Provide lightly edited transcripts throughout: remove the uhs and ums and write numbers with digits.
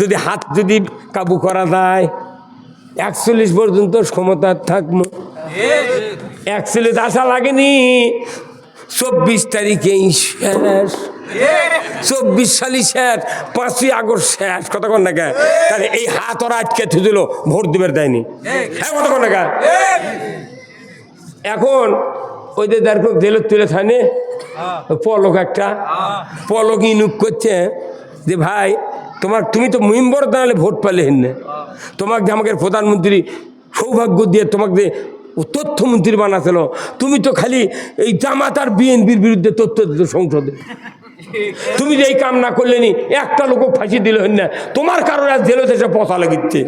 যদি হাত যদি কাবু করা যায় 41 পর্যন্ত ক্ষমতা থাকবো। 41 আশা লাগেনি, 24 তারিখেই শেষ, 24 সালই শেষ, 5ই আগস্ট শেষ। কথা কন না কে? তাহলে এই হাত ওরা আটকে থুদিল, ভোট দিবার দেয়নি। হ্যাঁ, কথা কন না কে? এখন ওই যে দেখো জেলত তুলে থানে পলক, একটা পলক ইনুক করছে যে ভাই তুমি তো মেম্বার দাঁড়ালে ভোট পালে হেন, তোমাকে আমাকে প্রধানমন্ত্রী সৌভাগ্য দিয়ে তোমাকে যে তথ্যমন্ত্রী বানাছিল, তুমি তো খালি এই জামাত আর বিএনপির বিরুদ্ধে তথ্য দিত সংসদে। তুমি যে এই কাম না করলে নি একটা লোক ফাঁসি দিল হেন না, তোমার কারণে আজ জেলত এসে পচা লাগিচ্ছে।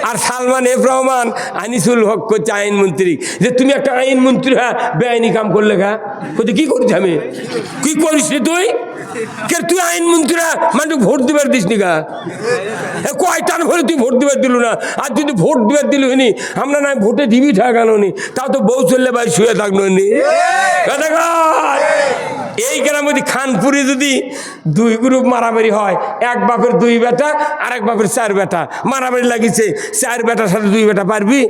আর সালমান এফ রহমান আনিসুল হক করছে আইনমন্ত্রী, যে তুমি একটা আইনমন্ত্রী হ্যাঁ বেআইনি কাম করলে গা কি করিস, আমি কি করিস তুই? তুই আইনমন্ত্রীরা মানুষ ভোট দিবার দিস নি গা, কয়টান ভরে তুই ভোট দিবার দিল না। আর যদি ভোট দিবার দিল হইনি, আমরা না ভোটে দিবি ঠাকানো নি, তাও তো বউ চললে ভাই শুয়ে থাকলো নি। এই গ্রামে যদি খানপুরে যদি 2 গ্রুপ মারামারি হয়, এক বাপের 2 বেটা আর এক বাপের 4 বেটা মারামারি লাগিছে, 4 বেটার সাথে 2 বেটা পারবি?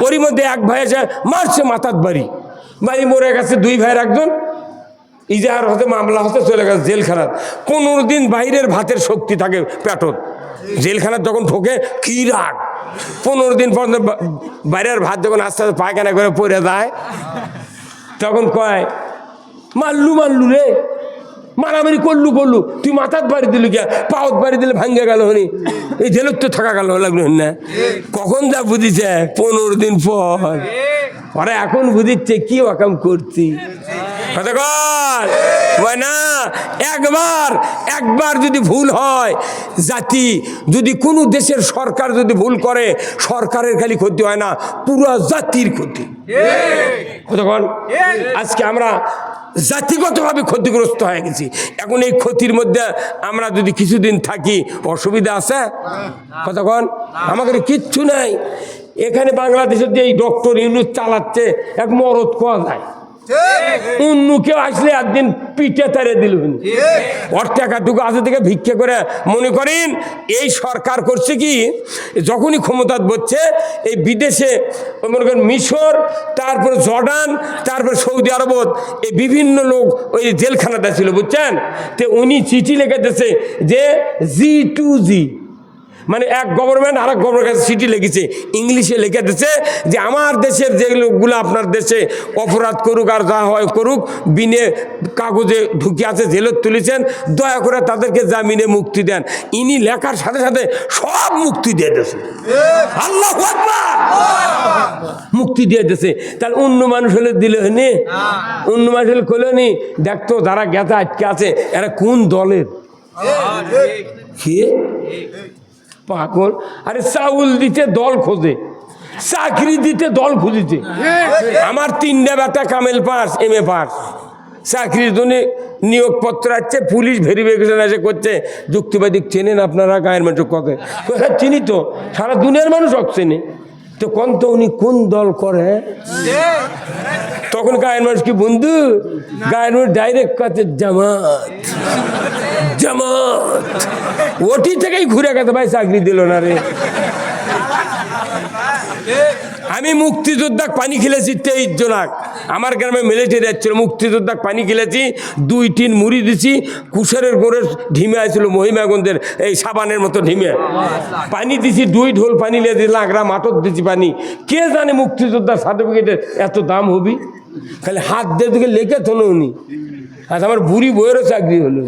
ওরই মধ্যে এক ভাই এসে মারছে মাথার বাড়ি মরে গেছে, 2 ভাইয়ের একজন ইজাহার হতে মামলা হতে চলে গেছে জেলখানাত। 15 দিন বাইরের ভাতের শক্তি থাকে পেটত, জেলখানার যখন ঠোকে কি রাগ। 15 দিন পর্যন্ত বাইরের ভাত যখন আস্তে আস্তে পায়খানা করে পড়ে যায়, তখন কয় মারলু রে, মারামারি করলু, তুই মাথার বাড়ি দিলু কে, পাওত বাড়ি দিলে ভাঙ্গে গেল হনি, এই জেলত তো থাকা গেল লাগলো না। কখন যা বুঝিছে 15 দিন পর, ওরা এখন বুঝিচ্ছে কি ওয়াকাম করছি। না, একবার যদি ভুল হয়, জাতি যদি কোনো দেশের সরকার যদি ভুল করে, সরকারের খালি ক্ষতি হয় না, পুরো জাতির ক্ষতি। কতক্ষণ আজকে আমরা জাতিগতভাবে ক্ষতিগ্রস্ত হয়ে গেছি। এখন এই ক্ষতির মধ্যে আমরা যদি কিছুদিন থাকি, অসুবিধা আছে? কতক্ষণ আমাদের কিচ্ছু নাই। এখানে বাংলাদেশের যে এই ডক্টর ইউনূস চালাচ্ছে, এক মরদ কোয়া যায়, অন্য কেউ আসলে একদিন পিঠে তারে দিল, ওর টাকাটুকু আছে থেকে ভিক্ষে করে। মনে করেন এই সরকার করছে কি, যখনই ক্ষমতা বসছে এই বিদেশে মনে করেন মিশর, তারপর জর্ডান, তারপর সৌদি আরব, এই বিভিন্ন লোক ওই জেলখানাতে ছিল, বুঝছেন? তো উনি চিঠি লিখে দিয়েছে যে G2G, মানে এক গভর্নমেন্ট আর এক গভর্নমেন্ট কাছে চিঠি লিখেছে, ইংলিশে লিখে দিচ্ছে যে আমার দেশের যে লোকগুলো আপনার দেশে অপরাধ করুক আর যা হয় করুক, বিনে কাগজে ঢুকে আছে, জেলত তুলেছেন, দয়া করে তাদেরকে জামিনে মুক্তি দেন। ইনি লেখার সাথে সাথে সব মুক্তি দিয়ে দিয়েছে। আল্লাহু আকবার, মুক্তি দিয়ে দিয়েছে। তাহলে অন্য মানুষ হলে দিলে হয়নি, অন্য মানুষ হলে খোলে নি, দেখতো যারা গেছে আটকে আছে এরা কোন দলের, কি পাগল। আরে চাউল দিতে দল খোঁজে, চাকরি দিতে দল খুঁজেছে। আমার 3টা বেটা কামেল পাস, MA পাস, চাকরির জন্য নিয়োগপত্র আছে, পুলিশ ভেরিফিকেশন এসে করছে, যুক্তিবাদী চেনেন আপনারা গায়ের মানুষ কবে? চিনি তো, সারা দুনিয়ার মানুষ চেনে। তো কোন তো উনি কোন দল করে, তখন গায়ের মানুষ কি বন্ধু, গায়ের মানুষ ডাইরেক্ট কাছে জামাত, ওটি থেকেই ঘুরে গেছে, ভাই চাকরি দিল না রে। আমি মুক্তিযোদ্ধা পানি খেলেছি 23 জনাক, আমার গ্রামে মিলিটারি আসছিল, মুক্তিযোদ্ধা পানি খেলেছি, 2 টিন মুড়ি দিছি, কুশারের গোড়ের ঢিমে আসছিল মহিমাগঞ্জের এই সাবানের মতো ঢিমে, পানি দিছি, 2 ঢোল পানি নিয়ে দিলাম, আগ্রা মাঠত দিছি পানি। কে জানে মুক্তিযোদ্ধার সার্টিফিকেটের এত দাম হবি, খালি হাত দিয়ে দিকে লেখে থলো উনি। আচ্ছা, আমার বুড়ি বইয়েরও চাকরি হলো।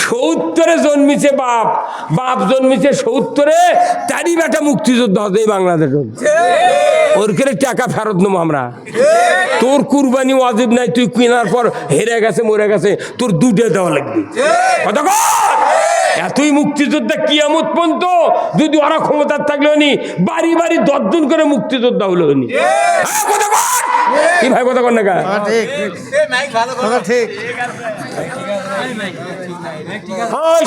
70-এ জন্মিছে বাপ জন্মিছে 70-এ, তারই বেটা মুক্তিযোদ্ধা হবে এই বাংলাদেশে। ওর করে টাকা ফেরত নেবো আমরা। তোর কুরবানি ওয়াজিব নাই, তুই কেনার পর হেরে গেছে মরে গেছে, তোর 2টা দেওয়া লাগবে। এতই মুক্তিযোদ্ধা কিয়ামত পর্যন্ত যদি ওরা ক্ষমতার থাকলে নি, বাড়ি 10 জন করে মুক্তিযোদ্ধা হলো নি। কি ভাই কথা কর না গা,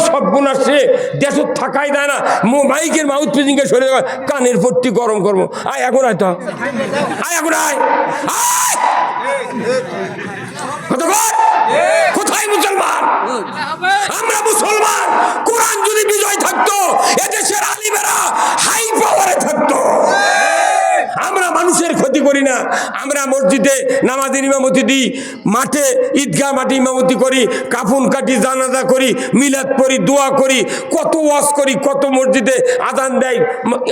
সব গুণ আসছে, দেশ থাকাই দেয় না, মাইকের মাউথ পিজিংকে সরে কানের পট্টি গরম করবো। আয় এখন আয়, তো আয় এখন আয়, কোথায় মুসলমান, আমরা মুসলমান। কোরআন যদি বিজয় থাকতো, এদেশের আলিমেরা হাই পাওয়ারে থাকতো। আমরা মানুষের ক্ষতি করি না। আমরা মসজিদে নামাজের ইমামতি দিই, মাঠে ঈদগাহ মাঠে ইমামতি করি, কাফন কাটি, জানাজা করি, মিলাদ পড়ি, দোয়া করি, কত ওয়াজ করি, কত মসজিদে আজান দেয়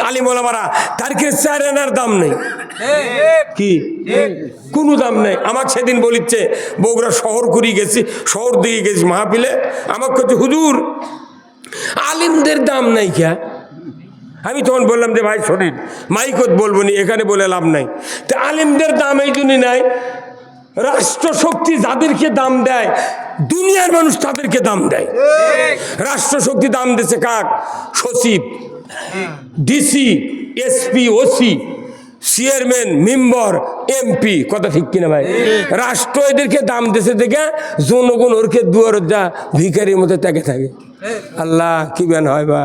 আলিম ওলামারা। তার কি 4 আনার দাম নেই? কি কোনো দাম নেই? আমাকে সেদিন বলিচ্ছে, বগুড়া শহর করি গেছি, শহর দিকে গেছি মাহফিলে, আমাকে কাছে হুজুর আলিমদের দাম নাই কে? আমি তখন বললাম যে ভাই শোনেন, মাইকত বলবো নি, এখানে বলে লাভ নাই। তো আলিমদের দাম এই জন্যই নাই, রাষ্ট্রশক্তি যাদেরকে দাম দেয়, দুনিয়ার মানুষ তাদেরকে দাম দেয়। রাষ্ট্রশক্তি দাম দিচ্ছে কাক? সচিব, DC, SP, OC, chairman, member, MP. কথা ঠিক কিনা ভাই? রাষ্ট্র এদেরকে দাম দিচ্ছে দেখে জনগণ ওরকে দুয়ার যা ভিখারির মতো তাকে থাকে। আল্লাহ কি বেন হয় বা?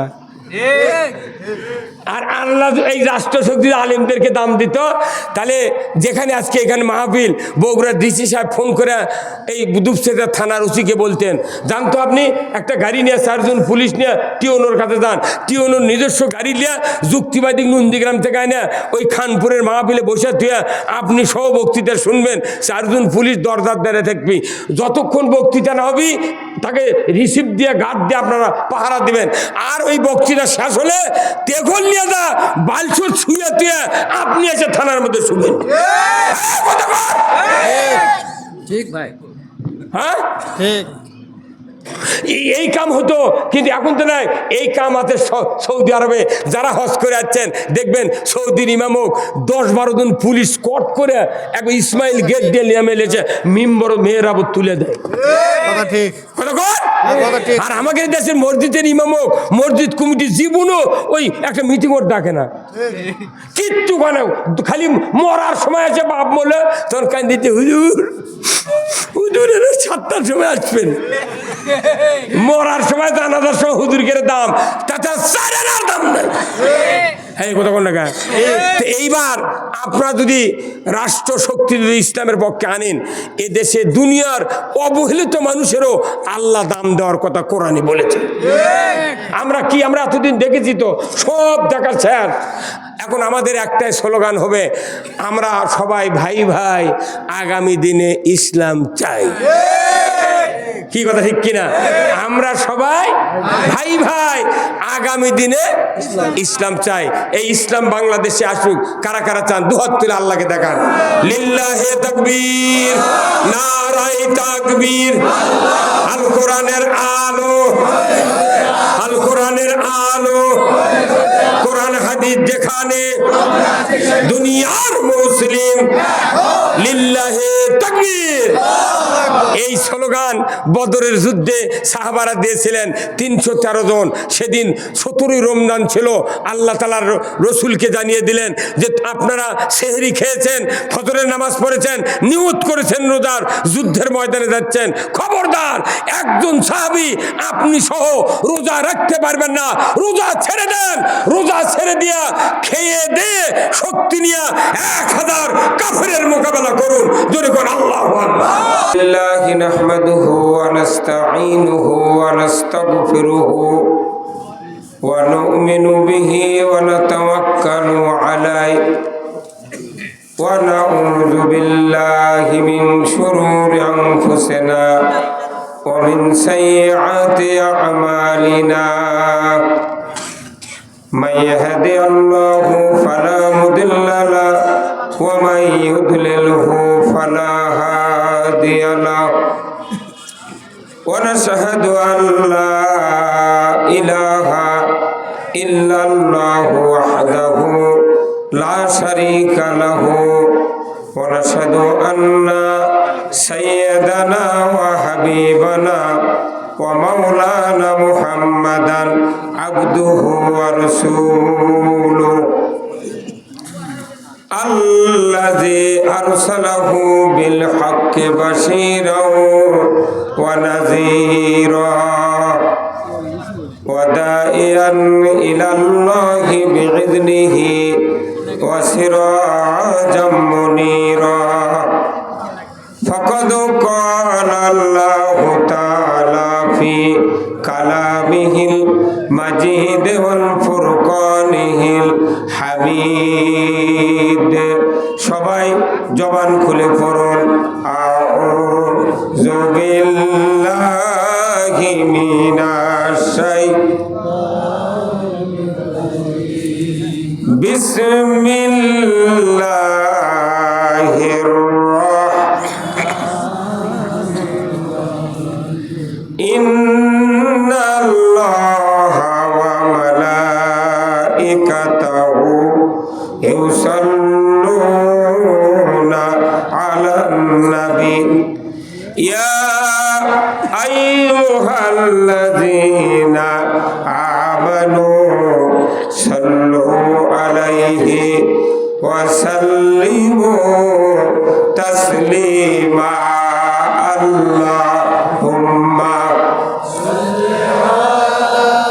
আর আল্লাহ এই রাষ্ট্রশক্তি আলিমদেরকে দাম দিত, তাহলে যেখানে আজকে এখানে মাহফিল, বগুড়ার ডিসি সাহেব ফোন করে এই দুপসেদা থানার ওসিকে বলতেন, জানতো আপনি একটা গাড়ি নিয়ে 4 জন পুলিশ নিয়ে টিওনোর কাছে যান, টিওনোর নিজস্ব গাড়ি নিয়ে যুক্তিবাদী নন্দীগ্রাম থেকে আনে ওই খানপুরের মাহফিলে বসে তুই আপনি সহ বক্তৃতা শুনবেন, 4 জন পুলিশ দরজার দ্বারে থাকবি, যতক্ষণ বক্তৃতা না হবি তাকে রিসিভ দিয়ে গার্ড দিয়ে আপনারা পাহারা দিবেন। আর ওই বক্তৃতা শেষ হলে তেঘল নিয়ে যা বালছুর ছুঁয়ে তুই আপনি এসে থানার মধ্যে শুনবেন। ঠিক ভাই, হ্যাঁ ঠিক। এই কাম হতো, কিন্তু এখন তো নাই। এই কাম আছে সৌদি আরবে। যারা হজ করে যাচ্ছেন দেখবেন, সৌদির ইমামক 10-12 জন পুলিশ স্কট করে একবার ইসমাইল গেট দিয়ে নিয়ে মেলেছে, মিম্বর মেয়েরাবত তুলে দেয়। ঠিক। আর আমাদের দেশের মসজিদের ইমামক, মসজিদ কমিটি জীবনও ওই একটা মিটিং ওর ডাকে না, কিচ্ছু বানাও, খালি মরার সময় আছে বাপ বলে তখন কান দিতে, হুজুর হুজুরের 7টার সময় আসবেন, মরার সময় জানাজার সময় হুজুরকে দাম, তাছাড়া 4 আনার দাম নাই। এইবার আপনারা যদি রাষ্ট্র শক্তি যদি ইসলামের পক্ষে আনেন, এ দেশে দুনিয়ার অবহেলিত মানুষেরও আল্লাহ দাম দেওয়ার কথা কোরআনে বলেছে। আমরা এতদিন দেখেছি তো, সব দেখার শেষ। এখন আমাদের একটাই স্লোগান হবে, আমরা সবাই ভাই ভাই, আগামী দিনে ইসলাম চাই। কি কথা ঠিক কিনা? আমরা সবাই ভাই ভাই, আগামী দিনে ইসলাম চাই। এই ইসলাম বাংলাদেশে আসুক। কারা কারা চান? দুহাত তুলে আল্লাহকে দেখান। লিল্লাহে তাকবীর, নারায়ে তাকবীর। আল কোরআনের আলো, আল কোরআনের আলো, কোরআন হাদিস যেখানে, দুনিয়ার মুসলিম, লিল্লাহে তাকবীর। এই স্লোগান বদরের যুদ্ধে সাহাবারা দিয়েছিলেন 313 জন। সেদিন 17ই রমজান ছিল। আল্লাহ তাআলার রসুলকে জানিয়ে দিলেন যে আপনারা সেহরি খেয়েছেন, ফজরের নামাজ পড়েছেন, নিয়ত করেছেন রোজার, যুদ্ধের ময়দানে যাচ্ছেন, খবরদার একজন সাহাবী আপনি সহ রোজা রাখতে পারবেন না, রোজা ছেড়ে দেন। রোজা ছেড়ে দিয়া খেয়ে দিয়ে শক্তি নিয়ে 1000 কাফেরের মোকাবেলা করুন। জোরে করে আল্লাহু আকবার। লিল্লাহি নাহমাদুহু ওয়া নাস্তাঈনুহু ওয়া নাস্তাগফিরুহু ওয়া নু'মিনু বিহি ওয়া নাতাওয়াক্কালু আলাইহি ওয়া নাউযু বিল্লাহি মিন শুরুরি আনফুসিনা ওয়া মিন সাইয়্যাতি আ'মালিনা। من يهدي الله فلا مضل له ومن يضلله فلا هادي له ونشهد أن لا إله إلا الله وحده لا شريك له ونشهد أن سيدنا وحبيبنا ومولانا محمدا عبده ورسوله الذي أرسله بالحق بشيرا ونذيرا وداعيا إلى الله بإذنه وسراجا منيرا فقد قال الله تعالى في كلامه المجيد والفرقانه الحميد সবাই জবান খুলে পড়ুন আউযু বিল্লাহি মিনাশ শাইতানির বিসমিল্লাহির ইন্নাল্লাহা ওয়া মালাইকাতাহু ইউসাল্লুনা আলান নবী ইয়া আইয়ুহাল্লাযীনা আমানু সাল্লু আলাইহি ওয়া সাল্লিমু তাসলিমা আল্লাহুম্মা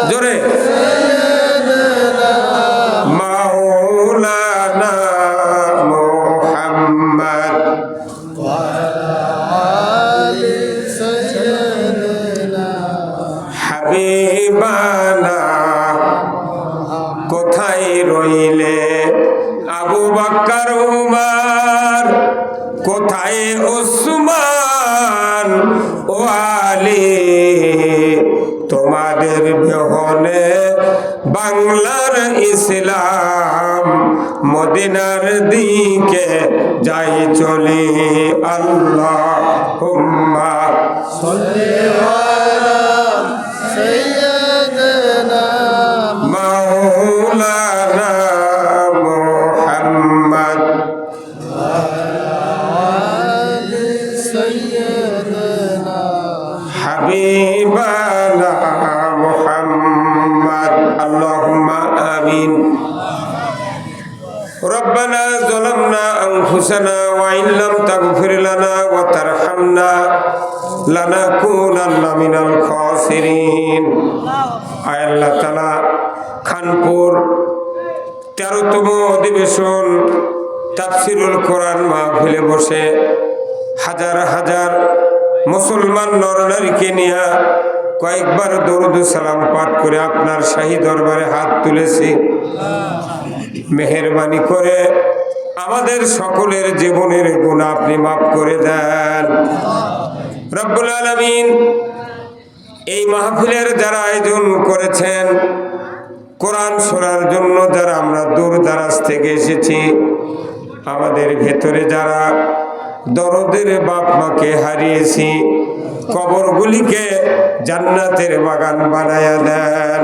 জোরে মাওলানা মুহাম্মদ হাবিবানা কোথায় রইলে আবু বকর উমর কোথায় ওসমান ও আলী তোমাদের বিহনে বাংলার ইসলাম মদিনার দিকে যাই চলে আল্লাহুম্মা সাল্লি আলা সাইয়্যিদিনা মাওলানা মুহাম্মদ হাবিবানা মুহাম্মদ আল্লাহুম্মা আমিন ربنا ظلمنا أنفسنا وإن لم تغفر لنا وترحمنا لنكونن من الخاسرين আয় আল্লাহ তাআলা খানপুর 13তম অধিবেশন তাফসীরুল কোরআন মাহফিলে বসে হাজার হাজার মুসলমান নরনারীকে নিয়ে কয়েকবার দরুদ সালাম পাঠ করে আপনার শাহী দরবারে হাত তুলেছি মেহেরবানি করে আমাদের সকলের জীবনের গুনাহ আপনি মাফ করে দেন রব্বুল আলামিন এই মাহফিলের যারা আয়োজন করেছেন কোরআন শোনার জন্য যারা আমরা দূর দারাজ থেকে এসেছি আমাদের ভেতরে যারা দরদের বাপ মাকে হারিয়েছি কবরগুলিকে জান্নাতের বাগান বানায়া দেন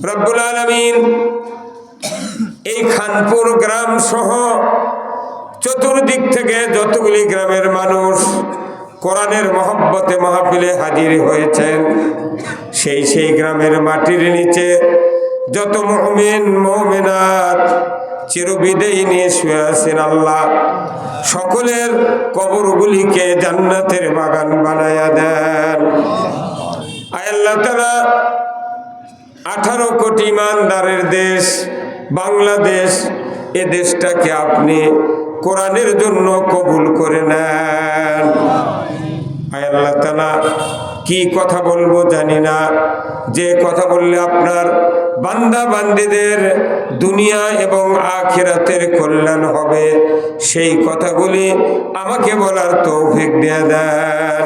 রব্বুল আলামিন এই খানপুর গ্রাম সহ চতুর্দিক থেকে যতগুলি গ্রামের মানুষ কোরআনের মহব্বতে মাহফিলে হাজির হয়েছেন সেই গ্রামের মাটির নিচে যত মুমিন মুমিনাত চিরবিদায় নিয়ে শুয়ে আছেন আল্লাহ সকলের কবরগুলিকে জান্নাতের বাগান বানায়া দেন আয় আল্লাহ তাআলা 18 কোটি ইমানদারের দেশ বাংলাদেশ এ দেশটাকে আপনি কোরআনের জন্য কবুল করে নেন আয় আল্লাহ তাআলা কি কথা বলবো জানি না যে কথা বললে আপনার বান্দা বান্দীদের দুনিয়া এবং আখিরাতের কল্যাণ হবে সেই কথাগুলি আমাকে বলার তৌফিক দিয়ে দেন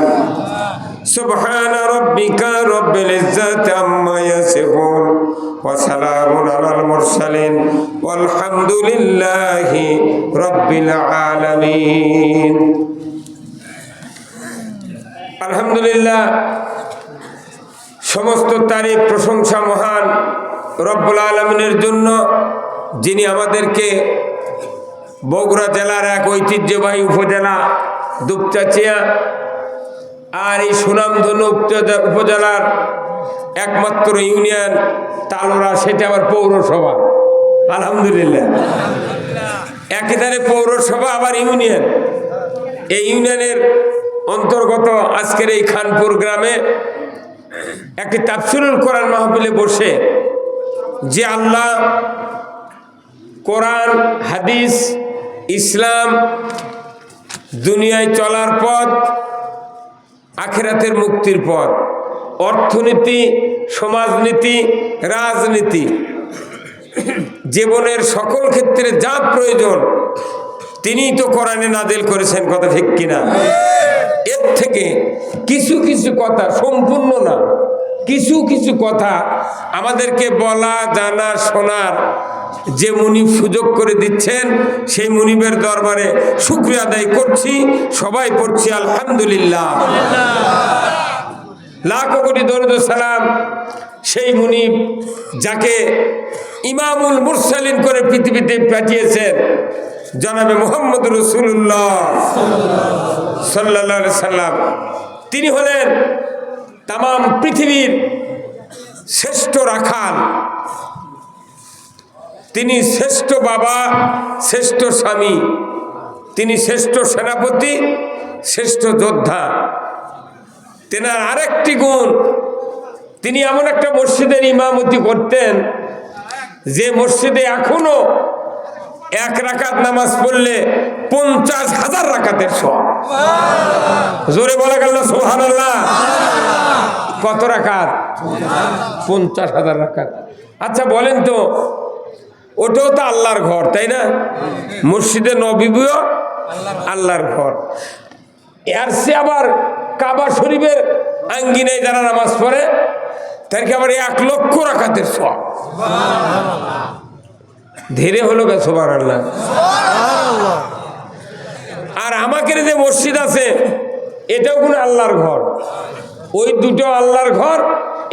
সুবহান রাব্বিকা রব্বিল ইজ্জাতি আম্মা ইয়াসিফুন ওয়া সালামুন আলাল মুরসালিন ওয়ালহামদুলিল্লাহি রাব্বিল আলামিন আলহামদুলিল্লাহ সমস্ত তারিফ প্রশংসা মহান রব্বুল আলামিনের জন্য যিনি আমাদেরকে বগুড়া জেলার এক ঐতিহ্যবাহী উপজেলা দুপচাচিয়া আর এই সুনামধন্য উপজেলার একমাত্র ইউনিয়ন তালোড়া সেটা আবার পৌরসভা আলহামদুলিল্লাহ একেবারে পৌরসভা আবার ইউনিয়ন এই ইউনিয়নের অন্তর্গত আজকের এই খানপুর গ্রামে একটি তাফসীরুল কোরআন মাহফিলে বসে যে আল্লাহ কোরআন হাদিস ইসলাম দুনিয়ায় চলার পথ আখিরাতের মুক্তির পথ অর্থনীতি, সমাজনীতি, রাজনীতি, জীবনের সকল ক্ষেত্রে যা প্রয়োজন তিনিই তো কোরআনে নাযিল করেছেন, কথা ঠিক কিনা? এর থেকে কিছু কিছু কথা, সম্পূর্ণ না, কিছু কিছু কথা আমাদেরকে বলা, জানা, শোনার যে মুনিব সুযোগ করে দিচ্ছেন, সেই মুনিবের দরবারে শুকরিয়া আদায় করছি। সবাই পড়ছি আলহামদুলিল্লাহ। লাখো কোটি দরুদ ও সালাম সেই মুনিব যাকে ইমামুল মুরসালিন করে পৃথিবীতে পাঠিয়েছেন, জনাবে মুহাম্মদ রাসূলুল্লাহ সাল্লাল্লাহু আলাইহি সাল্লাম। তিনি হলেন তামাম পৃথিবীর শ্রেষ্ঠ রাখাল। তিনি শ্রেষ্ঠ বাবা, শ্রেষ্ঠ স্বামী, তিনি শ্রেষ্ঠ সেনাপতি, শ্রেষ্ঠ যোদ্ধা। তেনার আরেকটি গুণ, তিনি এমন একটা মসজিদের ইমামতি করতেন যে মসজিদে এখনো এক রাকাত নামাজ পড়লে 50,000 রাকাতের সওয়াব। জোরে বলা গেল না সুবহানাল্লাহ? কত রাকাত? 50,000 রাকাত। আচ্ছা বলেন তো, ওটাও তো আল্লাহর ঘর, তাই না? মসজিদে নববীও আল্লাহর ঘর। এর সে আবার কাবা শরীফের আঙ্গিনায় যারা নামাজ পড়ে তাদেরকে আবার 1 লক্ষ রাকাতের সওয়াব। ধীরে হলো গে সুবহানাল্লাহ। আর আমাদের যে মসজিদ আছে এটাও কোনো আল্লাহর ঘর, ওই দুটো আল্লাহর ঘর,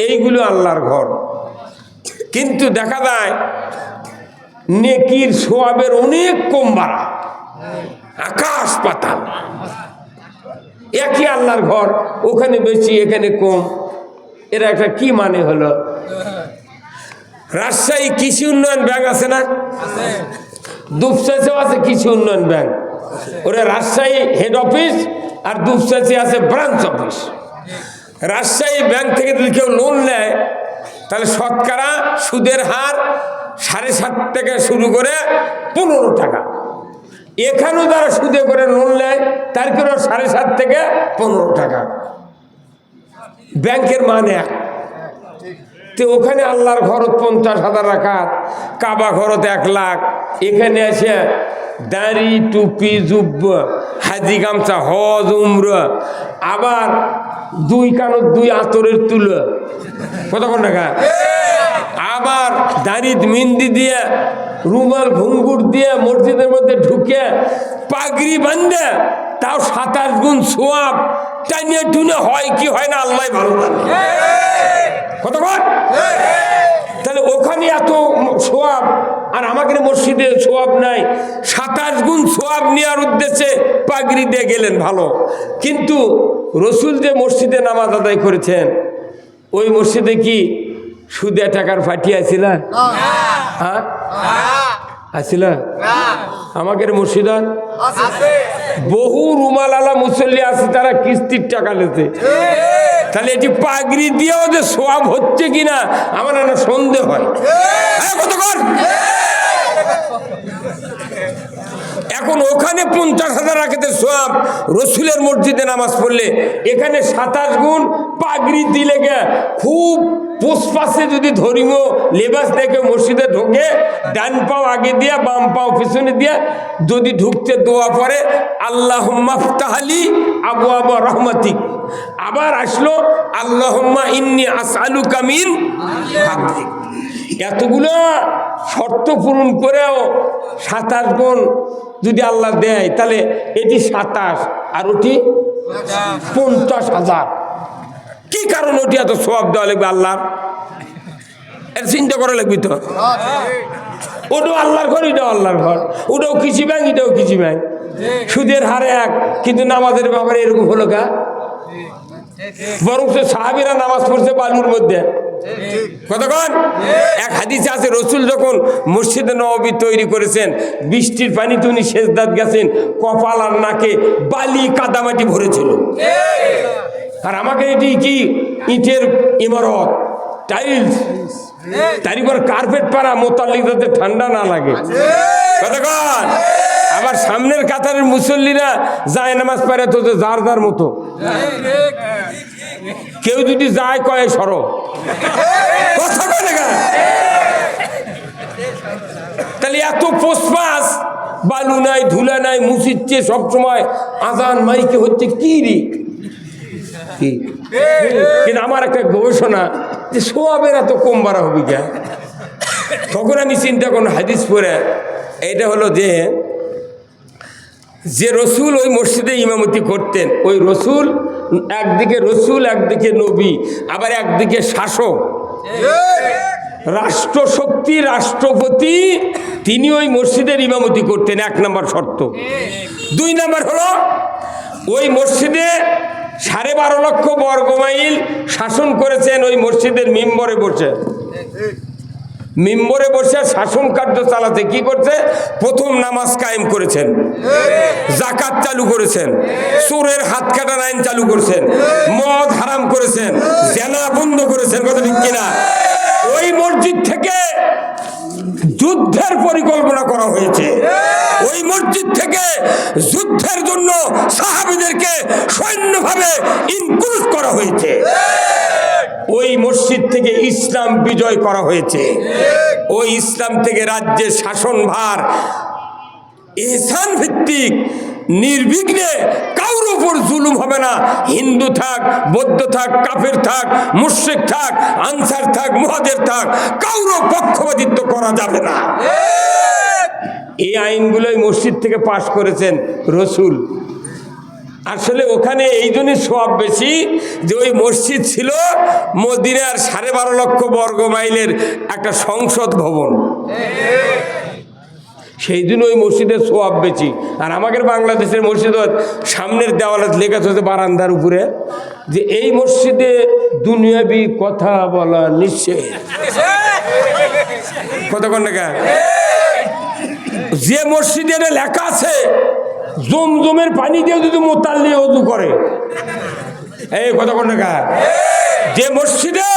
এইগুলো আল্লাহর ঘর। কিন্তু দেখা যায় নেকির সওয়াবের অনেক কম বাড়া, আকাশ পাতাল। একই আল্লাহর ঘর, ওখানে বেশি এখানে কম, এরা একটা কি মানে হলো? রাজশাহী কৃষি উন্নয়ন ব্যাংক আছে না? দুপচাচিও আছে কৃষি উন্নয়ন ব্যাংক। ওরা রাজশাহী হেড অফিস আর দুপচাচি আছে ব্রাঞ্চ অফিস। রাজশাহী ব্যাংক থেকে যদি কেউ লোন নেয় তাহলে শতকরা সুদের হার 7.5 থেকে শুরু করে 15 টাকা। এখানেও যারা সুদে করে লোন নেয় তার করে 7.5 থেকে 15 টাকা। ব্যাংকের মানে এক। তো ওখানে আল্লাহর ঘরত 50,000 রাকাত, কাবা ঘরত 1 লাখ। এখানে এসে দাড়ি, টুপি, জুব্ব, হাজি গামছা, হজ, উমরা, আবার 2 কানত 2 আতরের তুলো, কতক্ষণ টাকা, আবার দাড়িত মিন্দি দিয়ে, রুমাল ঘুঙ্গুর দিয়ে মসজিদের মধ্যে ঢুকে পাগড়ি বান্ধে, তাও 27 গুণ সোয়াব। টাইনে টুনে হয় কি হয় না আল্লাহ ভালো জানে। কতক্ষণ? তাহলে ওখানে এত সোয়াব আর আমাদের মসজিদে সোয়াব নাই। 27 গুণ সোয়াব নেওয়ার উদ্দেশ্যে পাগড়ি দিয়ে গেলেন, ভালো। কিন্তু রসুল যে মসজিদে নামাজ আদায় করেছেন, ওই মসজিদে কি সুদে টাকার ফাটি আছিল? হ্যাঁ আছিল? আমাদের মসজিদ বহু রুমাল আলা মুসল্লি আছে, তারা কিস্তির টাকা লেতে। তাহলে এটি পাগড়ি দিয়েও যে সোয়াব হচ্ছে কিনা আমার না সন্দেহ হয়। এখন ওখানে 50,000 রাকাতের সোয়াব রসুলের মসজিদে নামাজ পড়লে, এখানে 27 গুণ পাগড়ি দিলে গে খুব পুষ্পাশে যদি ধর্মীয় লেবাস দেখে মসজিদে ঢোকে, ডান পাও আগে দিয়া বাম পাও পিছনে দিয়া যদি ঢুকতে দোয়া পড়ে, আল্লাহুম্মা ফতাহলি আবওয়াবা রাহমাতিক। আবার আসলো আল্লাহুম্মা ইন্নী আসআলুকা মিন ফাদলিক। এতগুলো শর্ত পূরণ করেও 27 গুণ যদি আল্লাহ দেয়, তাহলে এটি 27 আর ওটি 50,000। কি কারণ ওটি এত সওয়াব দেওয়া লাগবে আল্লাহর? এর চিন্তা করা লাগবে তো। ওটাও আল্লাহর ঘর, এটাও আল্লাহর ঘর। ওটাও কৃষি ব্যাংক, এটাও কৃষি ব্যাংক। সুদের হারে এক, কিন্তু নামাজের ব্যাপারে এরকম হলো কা? বরং সাহাবীরা নামাজ পড়ছে বালুর মধ্যে। কতক্ষণ? এক হাদিসে আছে, রসুল যখন মসজিদে নববী তৈরি করেছেন, বৃষ্টির পানিতে উনি সেজদাত গেছেন, কপাল আর নাকে বালি কাদামাটি ভরেছিল। আর আমাকে এটি কি ইটের ইমারত, টাইলস, তার উপর কার্পেট পাড়া, মোতাল্লিক যাতে ঠান্ডা না লাগে। কতক্ষণ? আবার সামনের কাতারের মুসল্লিরা যায় নামাজ পড়ে তো যার যার মতো। কেউ যদি যায় কয় সরো, কথা কয় না কেন? তাহলে এত পোষপাস, বালু নাই ধুলা নাই, মুছিচ্ছে সবসময়, আজান মাইকে হচ্ছে কি রে? কিন্তু আমার একটা গবেষণা যে সোয়াবের এত কম বাড়া হবে কেন? তখন আমি চিন্তা করলাম হাদিস পড়ে, এটা হলো যে রসুল ওই মসজিদে ইমামতি করতেন, ওই রসুল একদিকে রসুল, একদিকে নবী, আবার একদিকে শাসক, রাষ্ট্রশক্তি, রাষ্ট্রপতি, তিনি ওই মসজিদের ইমামতি করতেন, 1 নম্বর শর্ত। 2 নম্বর হলো ওই মসজিদে 12.5 লক্ষ বর্গমাইল শাসন করেছেন, ওই মসজিদের মিম্বরে বসে, মিম্বরে বসে শাসন কার্য চালাতে কি করছে? প্রথম নামাজ কায়েম করেছেন, জাকাত চালু করেছেন, চোরের হাত কাটার আইন চালু করেছেন, মদ হারাম করেছেন, জেনা বন্ধ করেছেন, কথা ঠিক কিনা? ওই মসজিদ থেকে যুদ্ধের পরিকল্পনা করা হয়েছে, ওই মসজিদ থেকে যুদ্ধের জন্য সাহাবীদেরকে সৈন্যভাবে ইনক্লুড করা হয়েছে, ওই মসজিদ থেকে ইসলাম বিজয় করা হয়েছে, ওই ইসলাম থেকে রাজ্যের শাসনভার ইহসান ভিত্তিক নির্বিঘ্নে কারোর উপর জুলুম হবে না। হিন্দু থাক, বৌদ্ধ থাক, কাফের থাক, মুশরিক থাক, আনসার থাক, মুহাজির থাক, কারোর পক্ষপাতিত্ব করা যাবে না। এই আইনগুলোই মসজিদ থেকে পাশ করেছেন রসুল। আসলে ওখানে এই জন্যই সওয়াব বেশি যে ওই মসজিদ ছিল মদিনার 12.5 লক্ষ বর্গমাইলের একটা সংসদ ভবন, সেই জন্য ওই মসজিদের সওয়াব বেশি। আর আমাদের বাংলাদেশের মসজিদ সামনের দেওয়ালে লেখা আছে বারান্দার উপরে যে এই মসজিদে দুনিয়াবি কথা বলা নিষেধ, কতক্ষণ লেখা? যে মসজিদে লেখা আছে জমজমের পানি দিয়ে যদি মোতাল্লি ওযু করে, এই কতক্ষণ লেখা? যে মসজিদে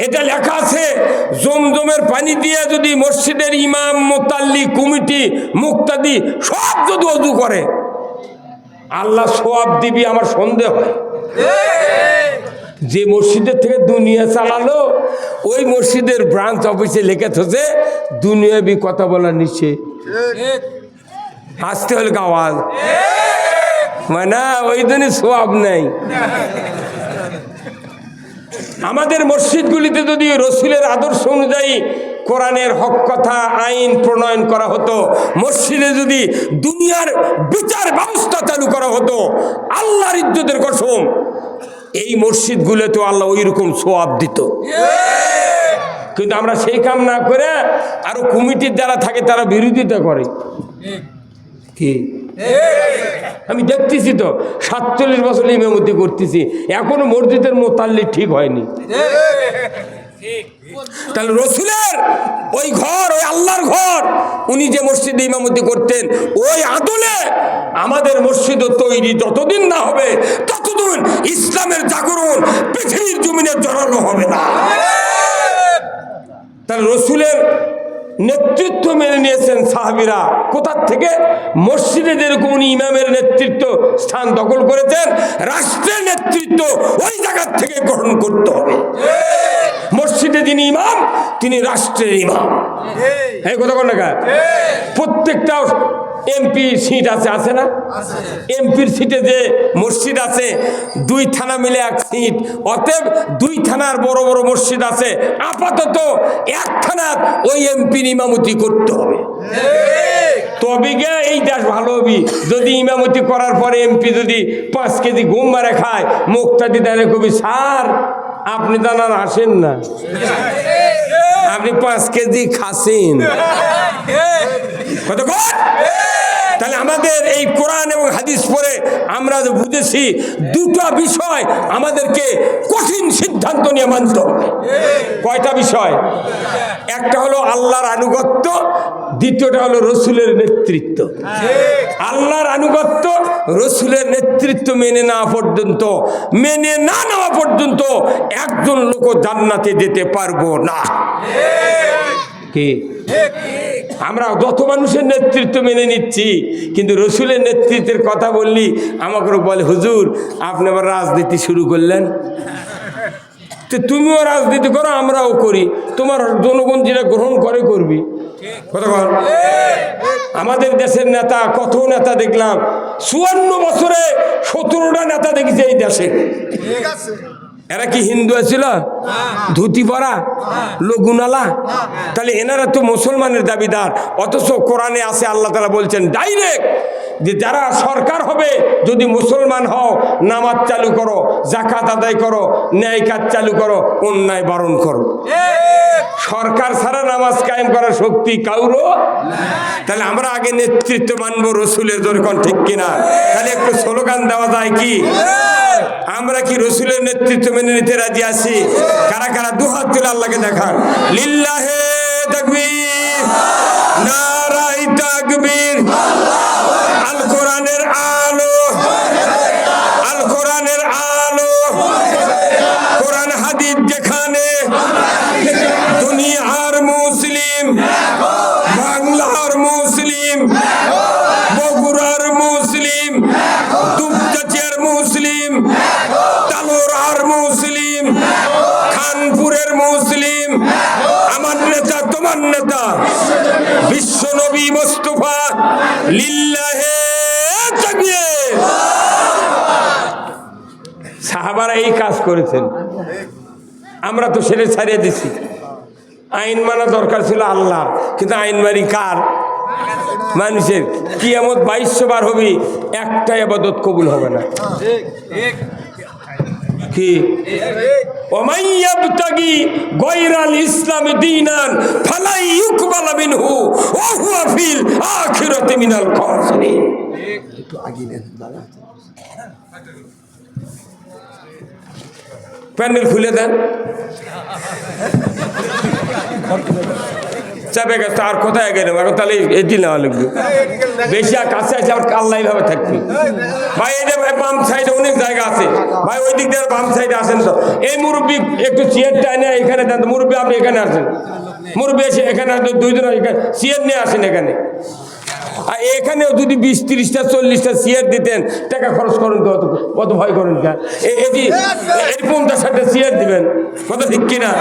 এটা লেখা আছে জমজমের পানি দিয়ে যদি মসজিদের ইমাম, মোতাল্লি, কমিটি, মুক্তাদি সব যদি ওযু করে আল্লাহ সওয়াব দিবি, আমার সন্দেহ হয়। যে মসজিদের থেকে দুনিয়া চালালো ওই মসজিদের ব্রাঞ্চ অফিসে লেখা থাকে দুনিয়াবি কথা বলা নিষেধ। হাসতে হলে আওয়াজ মানে ওই জন্য সওয়াব নেই। আমাদের মসজিদগুলিতে যদি রসুলের আদর্শ অনুযায়ী কোরআনের হক কথা আইন প্রণয়ন করা হতো, মসজিদে যদি দুনিয়ার বিচার ব্যবস্থা চালু করা হতো, আল্লাহর ইজ্জতের কসম এই মসজিদগুলো তো আল্লাহ ওই রকম সওয়াব দিত। কিন্তু আমরা সেই কাম না করে আরো কমিটির যারা থাকে তারা বিরোধিতা করে। কি আমি দেখতেছি তো 47 বছর ইমামতি করতেছি, এখনো মসজিদের মোতাল্লি ঠিক হয়নি। তাহলে রসুলের ওই ঘর, ওই আল্লাহর ঘর, উনি যে মসজিদে ইমামতি করতেন ওই আদলে আমাদের মসজিদও তৈরি যতদিন না হবে ততদিন ইসলামের জাগরণ পৃথিবীর জমিনে জড়ানো হবে না। তাহলে রসুলের নেতৃত্ব মেনে নিয়েছেন সাহাবীরা কোথার থেকে? মসজিদে যেরকম উনি ইমামের নেতৃত্ব স্থান দখল করেছেন, রাষ্ট্রের নেতৃত্ব ওই জায়গার থেকে গ্রহণ করতে হবে। মসজিদে যিনি ইমাম তিনি রাষ্ট্রের ইমাম। এই কথা কোন না? প্রত্যেকটা এমপি সিট আছে না? এমপির সিটে যে মসজিদ আছে 2 থানা মিলে 1 সিট, অতএব 2 থানার বড় বড় মসজিদ আছে, আপাতত 1 থানার ওই এমপির ইমামতি করতে হবে। তবে গে এই দেশ ভালো হবি যদি ইমামতি করার পরে এমপি যদি 5 কেজি ঘুম মারে খায়, মুক্তাদি দাঁড়িয়ে কবি স্যার আপনি জানার আসেন না, আপনি 5 কেজি খাসেন। কতক্ষণ? তাহলে আমাদের এই কোরআন এবং হাদিস পড়ে আমরা বুঝেছি দুটো বিষয় আমাদেরকে কঠিন সিদ্ধান্ত নিয়ে মানতে হবে। কয়টা বিষয়? একটা হলো আল্লাহর আনুগত্য, দ্বিতীয়টা হলো রসুলের নেতৃত্ব। আল্লাহর আনুগত্য, রসুলের নেতৃত্ব মেনে না নেওয়া পর্যন্ত একজন লোক জান্নাতে যেতে পারবো না। কি আমরা যত মানুষের নেতৃত্ব মেনে নিচ্ছি, কিন্তু রসুলের নেতৃত্বের কথা বললি আমাকে বলে হুজুর আপনি আবার রাজনীতি শুরু করলেন। তো তুমিও রাজনীতি করো, আমরাও করি, তোমার জনগণ যেটা গ্রহণ করে করবি। কতক্ষণ আমাদের দেশের নেতা, কত নেতা দেখলাম, 54 বছরে 17টা নেতা দেখেছে এই দেশে। এরা কি হিন্দু ছিল? ধুতি পরা, লগুনালা? তাহলে এনারা তো মুসলমানের দাবিদার। অথচ কোরআনে আছে, আল্লাহ তাআলা বলছেন ডাইরেক্ট যে যারা সরকার হবে, যদি মুসলমান হও, নামাজ চালু করো, যাকাত আদায় করো, ন্যায় কাজ চালু করো, অন্যায় বারণ করো। সরকার ছাড়া নামাজ কায়েম করার শক্তি কাউরও। তাহলে আমরা আগে নেতৃত্ব মানবো রসুলের, দরকার ঠিক কিনা? তাহলে একটু স্লোগান দেওয়া যায় কি? আমরা কি রসুলের নেতৃত্ব মেনে নিতে রাজি আছি? কারা কারা দুহাত তুলে আল্লাহকে দেখান। লিল্লাহে তাকবীর, নারায়ে তাকবীর। আল কোরআনের আলো, আল কোরআনের আলো, কোরআন হাদিস যেখানে, দুনিয়ার মুসলিম, বাংলার মুসলিম, বগুড়ার মুসলিম, দুপচাচিয়ার মুসলিম, তালোরার মুসলিম, খানপুরের মুসলিম, আমার নেতা তোমার নেতা বিশ্ব নবী মুস্তাফা, লিল্লাহে তাকবীর। সাহাবারা এই কাজ করেছেন, আমরা তো সেরে ছাড়িয়ে দিছি। আইন মানা দরকার ছিল আল্লাহ, কিন্তু আইন মারি কার? মানুষের। কিয়ামত 2200 বার হবি, একটা ইবাদত কবুল হবে না। কি? ওমান ইয়াবতাগি গায়রাল ইসলাম দীনান ফালা ইউকবাল মিনহু ওয়া হুয়া ফিল আখিরাতি মিনাল খাসিরিন। একটু আগে দেন দাদা, প্যান্ডেল খুলে দেন, চাপে গেছে। আর কোথায় গেলে এখন? তাহলে এটি নেওয়া লাগবে বেশি। আর কাছে আছে, আবার কাল্লাই ভাবে থাকবি ভাই। এই যে ভাই বাম সাইডে অনেক জায়গা আছে ভাই, ওই দিক দিয়ে বাম সাইডে আসেন তো। এই মুরব্বী একটু চেয়ারটা এনে এখানে দেন তো। মুরব্বী আপনি এখানে আসেন, মুরব্বী এসে এখানে দুইজন চেয়ার নিয়ে আসেন এখানে। আর এখানেও যদি 20-30টা 40টা চেয়ার দিতেন, টাকা খরচ করেন তো, কত ভয় করেন কেন? এটি 50-60টা চেয়ার দিবেন, কত ঠিক কিনা?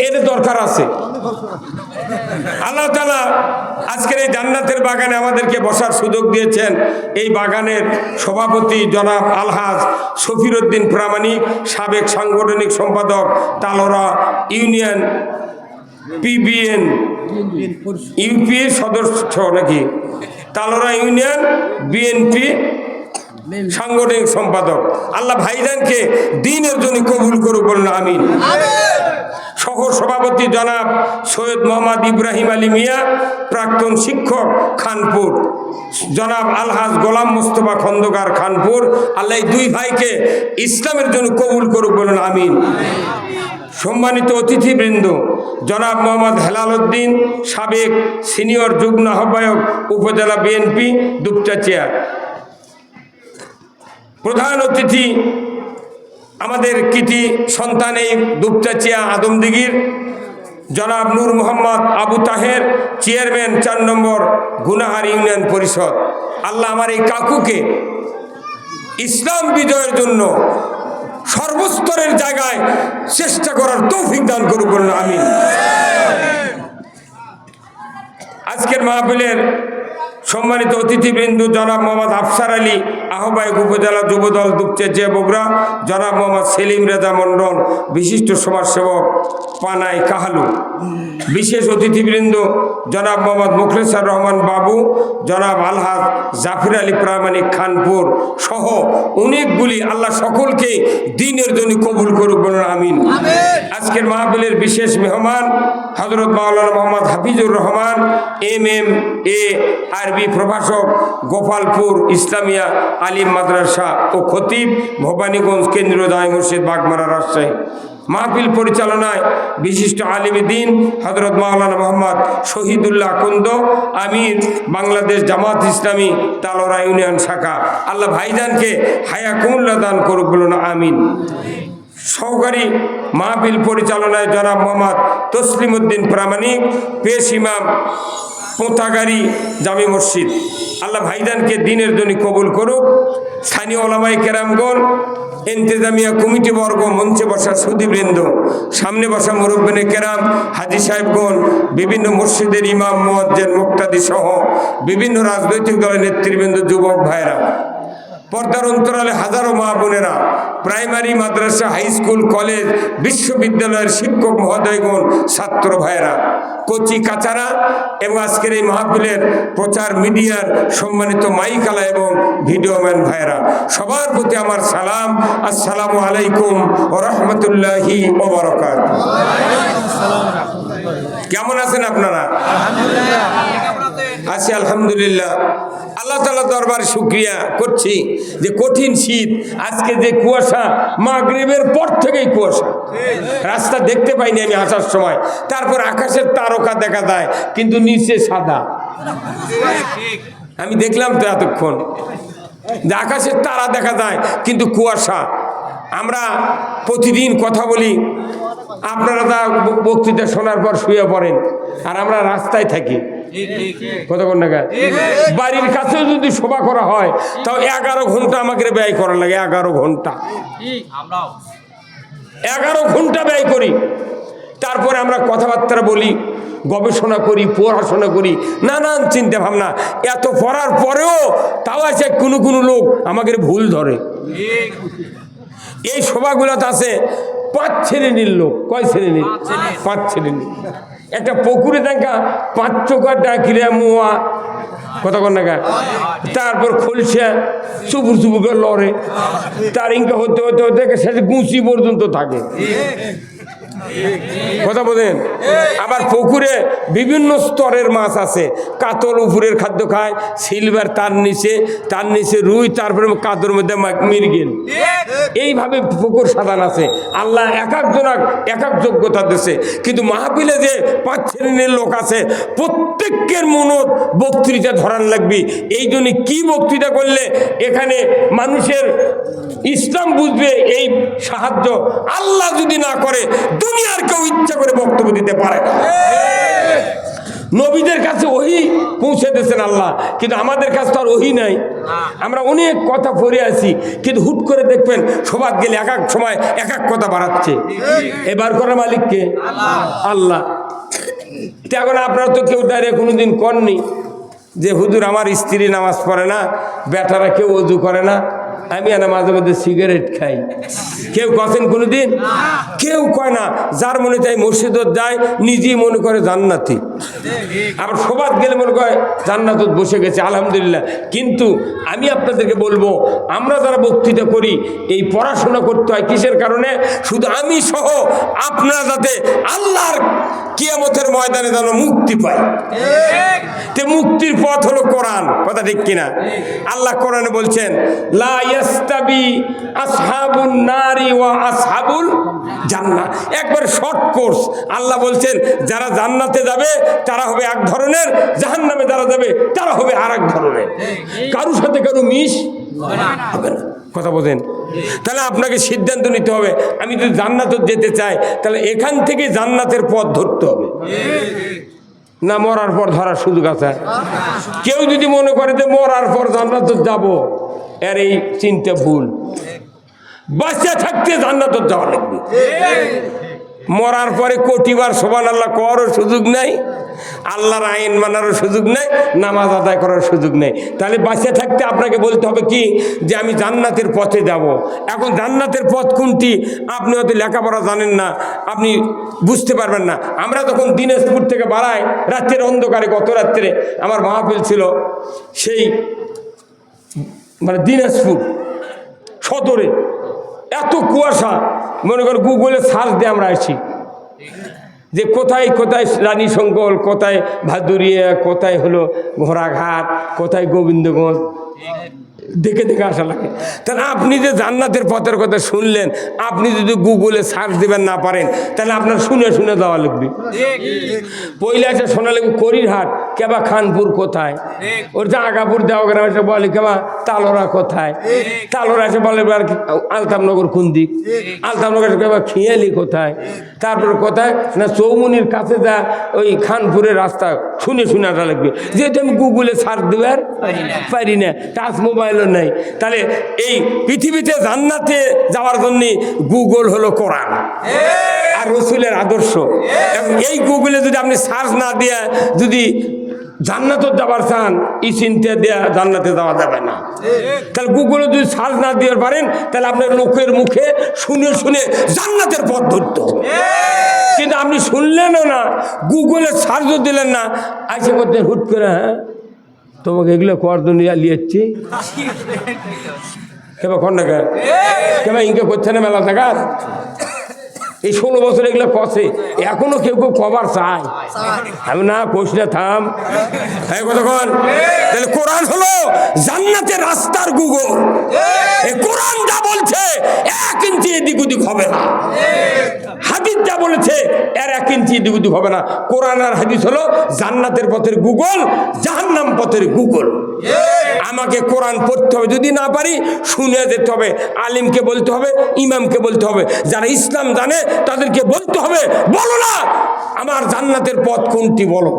এর দরকার আছে। আল্লাহ তাআলা আজকের এই জান্নাতের বাগানে আমাদেরকে বসার সুযোগ দিয়েছেন। এই বাগানের সভাপতি জনাব আলহাজ শফির উদ্দিন প্রামাণিক, সাবেক সাংগঠনিক সম্পাদক তালোরা ইউনিয়ন পিবিএন ইউপি সদস্য নাকি, তালোরা ইউনিয়ন বিএনপি সাংগঠনিক সম্পাদক। আল্লাহ ভাইজানকে দ্বীনের জন্য কবুল করুক, বলুন আমিন। সহ সভাপতি জনাব সৈয়দ মোহাম্মদ ইব্রাহিম আলী মিয়া, প্রাক্তন শিক্ষক খানপুর, জনাব আলহাজ গোলাম মোস্তফা খন্দকার খানপুর। আল্লাহ এই দুই ভাইকে ইসলামের জন্য কবুল করুক, বলুন আমিন। সম্মানিত অতিথিবৃন্দ, জনাব মোহাম্মদ হেলাল উদ্দিন, সাবেক সিনিয়র যুগ্ম আহ্বায়ক উপজেলা বিএনপি দুপচাচিয়া। প্রধান অতিথি আমাদের কৃতি সন্তান এই দুপচাচিয়া আদমদিঘির জনাব নূর মোহাম্মদ আবু তাহের, চেয়ারম্যান 4 নম্বর গুনাহার ইউনিয়ন পরিষদ। আল্লাহ আমার এই কাকুকে ইসলাম বিজয়ের জন্য সর্বস্তরের জায়গায় চেষ্টা করার তৌফিক দান করুক, বলুন আমিন। আজকের মাহফিলের সম্মানিত অতিথিবৃন্দ জনাব মোহাম্মদ আফসার আলী, আহ্বায়ক উপজেলা যুবদল দুপচাচিয়া বগুড়া, জনাব মোহাম্মদ সেলিম রেজা মন্ডল, বিশিষ্ট সমাজসেবক পানাই কাহালু। বিশেষ অতিথিবৃন্দ জনাব মোহাম্মদ মুখলেসার রহমান বাবু, জনাব আলহাজ জাফির আলী প্রামাণিক খানপুর সহ অনেকগুলি। আল্লাহ সকলকে দ্বীনের জন্য কবুল করুক, বলুন আমিন। আজকের মাহফিলের বিশেষ মেহমান হযরত মাওলানা মোহাম্মদ হাফিজুর রহমান, MMA আরবি প্রভাষক, গোপালপুর ইসলামিয়া আলিম মাদ্রাসা ও খতিব, ভবানীগঞ্জ কেন্দ্রীয় জামে মসজিদ, বাগমারা, রাজশাহী। মাহফিল পরিচালনায় বিশিষ্ট আলিমে দ্বীন হযরত মাওলানা মোহাম্মদ শহীদুল্লাহ কুন্দ, আমির বাংলাদেশ জামাত ইসলামী তালোরা ইউনিয়ন শাখা। আল্লাহ ভাইজানকে হায়াকুমুল্লাহ দান করুক, বলুন আমিন। সহকারী মাহফিল পরিচালনায় জনাব মোহাম্মদ তসলিম উদ্দিন প্রামাণিক, পেশ ইমাম পোঁতাগাড়ি জামি মসজিদ। আল্লাহ ভাইজানকে দিনের জন্য কবুল করুক। স্থানীয় ওলামায়ে কেরামগণ, ইন্তেজামিয়া কমিটি বর্গ, মঞ্চে বসা সুধীবৃন্দ, সামনে বসা মুরব্বিনে কেরাম, হাজী সাহেবগণ, বিভিন্ন মসজিদের ইমাম, মুয়াজ্জিন, মুক্তাদি সহ বিভিন্ন রাজনৈতিক দলের নেতৃবৃন্দ, যুবক ভাইরা, পর্দার অন্তরালে হাজারো মা বোনেরা, প্রাইমারি, মাদ্রাসা, হাই স্কুল, কলেজ, বিশ্ববিদ্যালয়ের শিক্ষক মহোদয়গণ, ছাত্র ভাইয়েরা, কচি কাচারা এবং আজকের এই মাহফিলের প্রচার মিডিয়ার সম্মানিত মাইকালা এবং ভিডিওম্যান ভাইয়েরা, সবার প্রতি আমার সালাম। আসসালামু আলাইকুম ওয়া রাহমাতুল্লাহি ওয়া বারাকাতুহু। কেমন আছেন আপনারা? আছি আলহামদুলিল্লাহ। আল্লাহ তাআলা দরবারে শুকরিয়া করছি যে কঠিন শীত, আজকে যে কুয়াশা, মাগরিবের পর থেকেই কুয়াশা, রাস্তা দেখতে পাইনি আমি আসার সময়। তারপর আকাশের তারকা দেখা যায় কিন্তু নিচে সাদা। আমি দেখলাম তো এতক্ষণ যে আকাশের তারা দেখা যায় কিন্তু কুয়াশা। আমরা প্রতিদিন কথা বলি, আপনারা তা বক্তৃতা শোনার পর শুয়ে পড়েন, আর আমরা রাস্তায় থাকি। কতক্ষণ টাকা বাড়ির কাছেও যদি সভা করা হয় তাও 11 ঘন্টা আমাকে ব্যয় করা লাগে। 11 ঘন্টা 11 ঘন্টা ব্যয় করি। তারপরে আমরা কথাবার্তা বলি, গবেষণা করি, পড়াশোনা করি, নানান চিন্তা ভাবনা। এত পড়ার পরেও তাও আছে কোনো লোক আমাকে ভুল ধরে। এই সভাগুলোতে আছে 5 শ্রেণীর লোক। কয় শ্রেণীর? 5 শ্রেণীর। একটা পুকুরে দেখা 5 চোখা ডাকিলে মোয়া, কতক্ষণ টাকা, তারপর খলসা চুপুর চুপুকে লড়ে, তার ইনকা হতে হতে হতে শেষে গুঁচি পর্যন্ত থাকে। কথা বলেন। আবার পুকুরে বিভিন্ন স্তরের মাছ আছে। কাতল উপরের খাদ্য খায়, সিলভার তার নিচে রুই, তারপরে কাতর মধ্যে মৃগেল। এইভাবে পুকুর সাধারণ আছে। আল্লাহ এক একজনাক এক এক যোগ্যতা দিয়েছে। কিন্তু মাহফিলে যে 5 শ্রেণীর লোক আছে, প্রত্যেকের মনত বক্তৃতা ধরান লাগবে। এই জন্য কি বক্তৃতা করলে এখানে মানুষের ইসলাম বুঝবে, এই সাহায্য আল্লাহ যদি না করে দুনিয়ার কেউ ইচ্ছা করে বক্তব্য দিতে পারে না। নবীদের কাছে ওহী পৌঁছে দিয়েছেন আল্লাহ, কিন্তু আমাদের কাছে তো আর ওহী নাই। আমরা অনেক কথা পড়ে আছি, কিন্তু হুট করে দেখবেন সবার গেলে এক এক সময় এক এক কথা বাড়াচ্ছে। এবার করার মালিককে আল্লাহ। এখন আপনারা তো কেউ দাঁড়িয়ে কোনোদিন কননি যে হুজুর আমার স্ত্রী নামাজ পড়ে না, বেটারা কেউ ওযু করে না, আমি না মাঝে মধ্যে সিগারেট খাই। কেউ কছেন কোনোদিন? কেউ কয় না। যার মনে চাই মসজিদত যায়, নিজেই মনে করে জান্নাতি। আবার সবাদ গেলে মনে করে জান্নাতত বসে গেছে, আলহামদুলিল্লাহ। কিন্তু আমি আপনাদেরকে বলবো, আমরা যারা বক্তৃতা করি, এই পড়াশোনা করতে হয় কিসের কারণে? শুধু আমি সহ আপনারা যাতে আল্লাহর কিয়ামতের ময়দানে যেন মুক্তি পায়। তে মুক্তির পথ হলো কোরআন। কথা ঠিক কিনা? আল্লাহ কোরআনে বলছেন, লা ইয়াস্তাবি আসহাবুন নারি ওয়া আসহাবুল জান্নাহ। একবার শর্ট কোর্স। আল্লাহ বলছেন যারা জান্নাতে যাবে তারা হবে এক ধরনের, জাহান্নামে যারা যাবে তারা হবে আর এক ধরনের। কারোর সাথে কারো মিশ হবে না। কথা বলেন। তাহলে আপনাকে সিদ্ধান্ত নিতে হবে, আমি যদি জান্নাতে যেতে চাই তাহলে এখান থেকে জান্নাতের পথ ধরতে হবে, না মরার পর ধরার সুযোগ আছে? কেউ যদি মনে করে যে মরার পর জান্নাতে যাব, এর এই চিন্তা ভুল। বাঁচা থাকতে জান্নাতে যাওয়া লাগবে। মরার পরে কোটিবার সুবহানাল্লাহ করারও সুযোগ নাই, আল্লাহর আইন মানারও সুযোগ নেই, নামাজ আদায় করার সুযোগ নেই। তাহলে বাঁচে থাকতে আপনাকে বলতে হবে কি যে আমি জান্নাতের পথে যাব। এখন জান্নাতের পথ কোনটি আপনি হয়তো লেখাপড়া জানেন না, আপনি বুঝতে পারবেন না। আমরা তখন দিনাজপুর থেকে বাড়াই রাত্রের অন্ধকারে, গত রাত্রে আমার মাহফিল ছিল সেই দিনাজপুর সদরে, এত কুয়াশা, মনে করো গুগলে সার্চ দিয়ে আমরা আসি যে কোথায় কোথায় রানী শঙ্কল, কোথায় ভাদুরিয়া, কোথায় হলো ঘোড়াঘাট, কোথায় গোবিন্দগঞ্জ, দেখে দেখে আসা লাগে। তাহলে আপনি যে জান্নাতের পথের কথা শুনলেন, আপনি যদি গুগলে সার্চ দিবেন না পারেন, তাহলে আপনার শুনে শুনে যাওয়া লাগবে। পয়লা এসে শোনা লাগবে করিরহাট, কেবা খানপুর কোথায়, ওর জাগাপুর দেওয়াগ্রাম এসে বলে কেবা তালোরা কোথায়, তালোরা এসে বলে আলতামনগর কোন দিক, আলতামনগর কেবা খিয়ালি কোথায়, তারপর কোথায় না চৌমুনির কাছে যা ওই খানপুরের রাস্তা শুনে শুনে আসা লাগবে, যেহেতু আমি গুগলে সার্চ দেওয়ার পারি না, টাচ মোবাইলও নেই। তাহলে এই পৃথিবীতে জান্নাতে যাওয়ার জন্য গুগল হলো কোরআন আর রসুলের আদর্শ। এই গুগলে যদি আপনি সার্চ না দিয়ে যদি জান্নাতে যাবার চান, এই চিন্তা দেওয়া জান্নাতে যাওয়া যাবে না। তাহলে গুগলে যদি সার্চ না দিয়ে পারেন, তাহলে আপনার লোকের মুখে শুনে শুনে জান্নাতের পথ ধরতে হবে। কিন্তু আপনি শুনলেনও না, গুগলে সার্চও দিলেন না, আইসে করতেন হুট করে, হ্যাঁ তোমাকে এগুলো কর দুনিয়া লিয়েছি কেবা খন্ডাকার কেবা ইনকে করছে না মেলা টাকা। এই 16 বছর এগুলো কষে, এখনো কেউ কেউ কবার চায়। আমি না কোষ না থাম, হ্যাঁ কতক্ষণ। তাহলে কোরআন হলো জান্নাতের রাস্তার গুগল। এই কোরআন যা বলছে 1 ইঞ্চি এদিক ওদিক হবে না, হাদিস যা বলেছে এর 1 ইঞ্চি এদিক ওদিক হবে না। কোরআন আর হাদিস হলো জান্নাতের পথের গুগল, জাহান্নাম পথের গুগল। আমাকে কোরআন পড়তে হবে, যদি না পারি শুনে যেতে হবে, আলিমকে বলতে হবে, ইমামকে বলতে হবে, যারা ইসলাম জানে তাদেরকে বলতে হবে, বলো না আমার জান্নাতের পথ কোনটি বলো।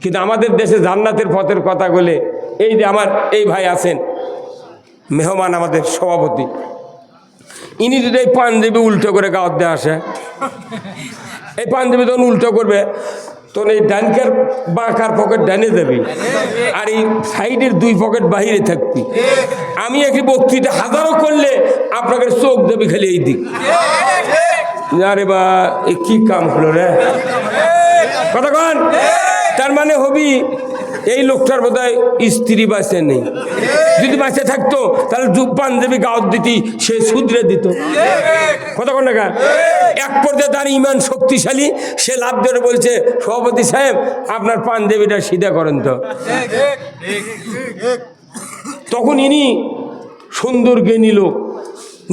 কিন্তু আমাদের দেশে জান্নাতের পথের কথা বলে, এই যে আমার এই ভাই আছেন মেহমান, আমাদের সভাপতি, ইনি যদি এই পাঞ্জাবি উল্টো করে গাওয়ার দিয়ে আসে, এই পাঞ্জাবি তখন উল্টো করবে, তখন এই ডানকার বাঁকার পকেট ডানে যাবি, আর এই সাইডের 2 পকেট বাহিরে থাকবি। আমি একটি বক্তৃতা হাজারো করলে আপনাকে চোখ দেবে খালি এই দিক। আরে বা এ কি কাম হলো রে, কতক্ষণ। তার মানে হবি এই লোকটার বোধহয় স্ত্রী বাঁচে নেই, যদি বাঁচে থাকতো তাহলে পাঞ্জাবি গাওয়ার দিতি, সে শুধরে দিত। কতক্ষণ টাকা এক পর্যায়ে তার ইমান শক্তিশালী, সে লাভ ধরে বলছে, সভাপতি সাহেব আপনার পাঞ্জাবিটা সিধা করেন তো। তখন ইনি সুন্দর জ্ঞানী লোক,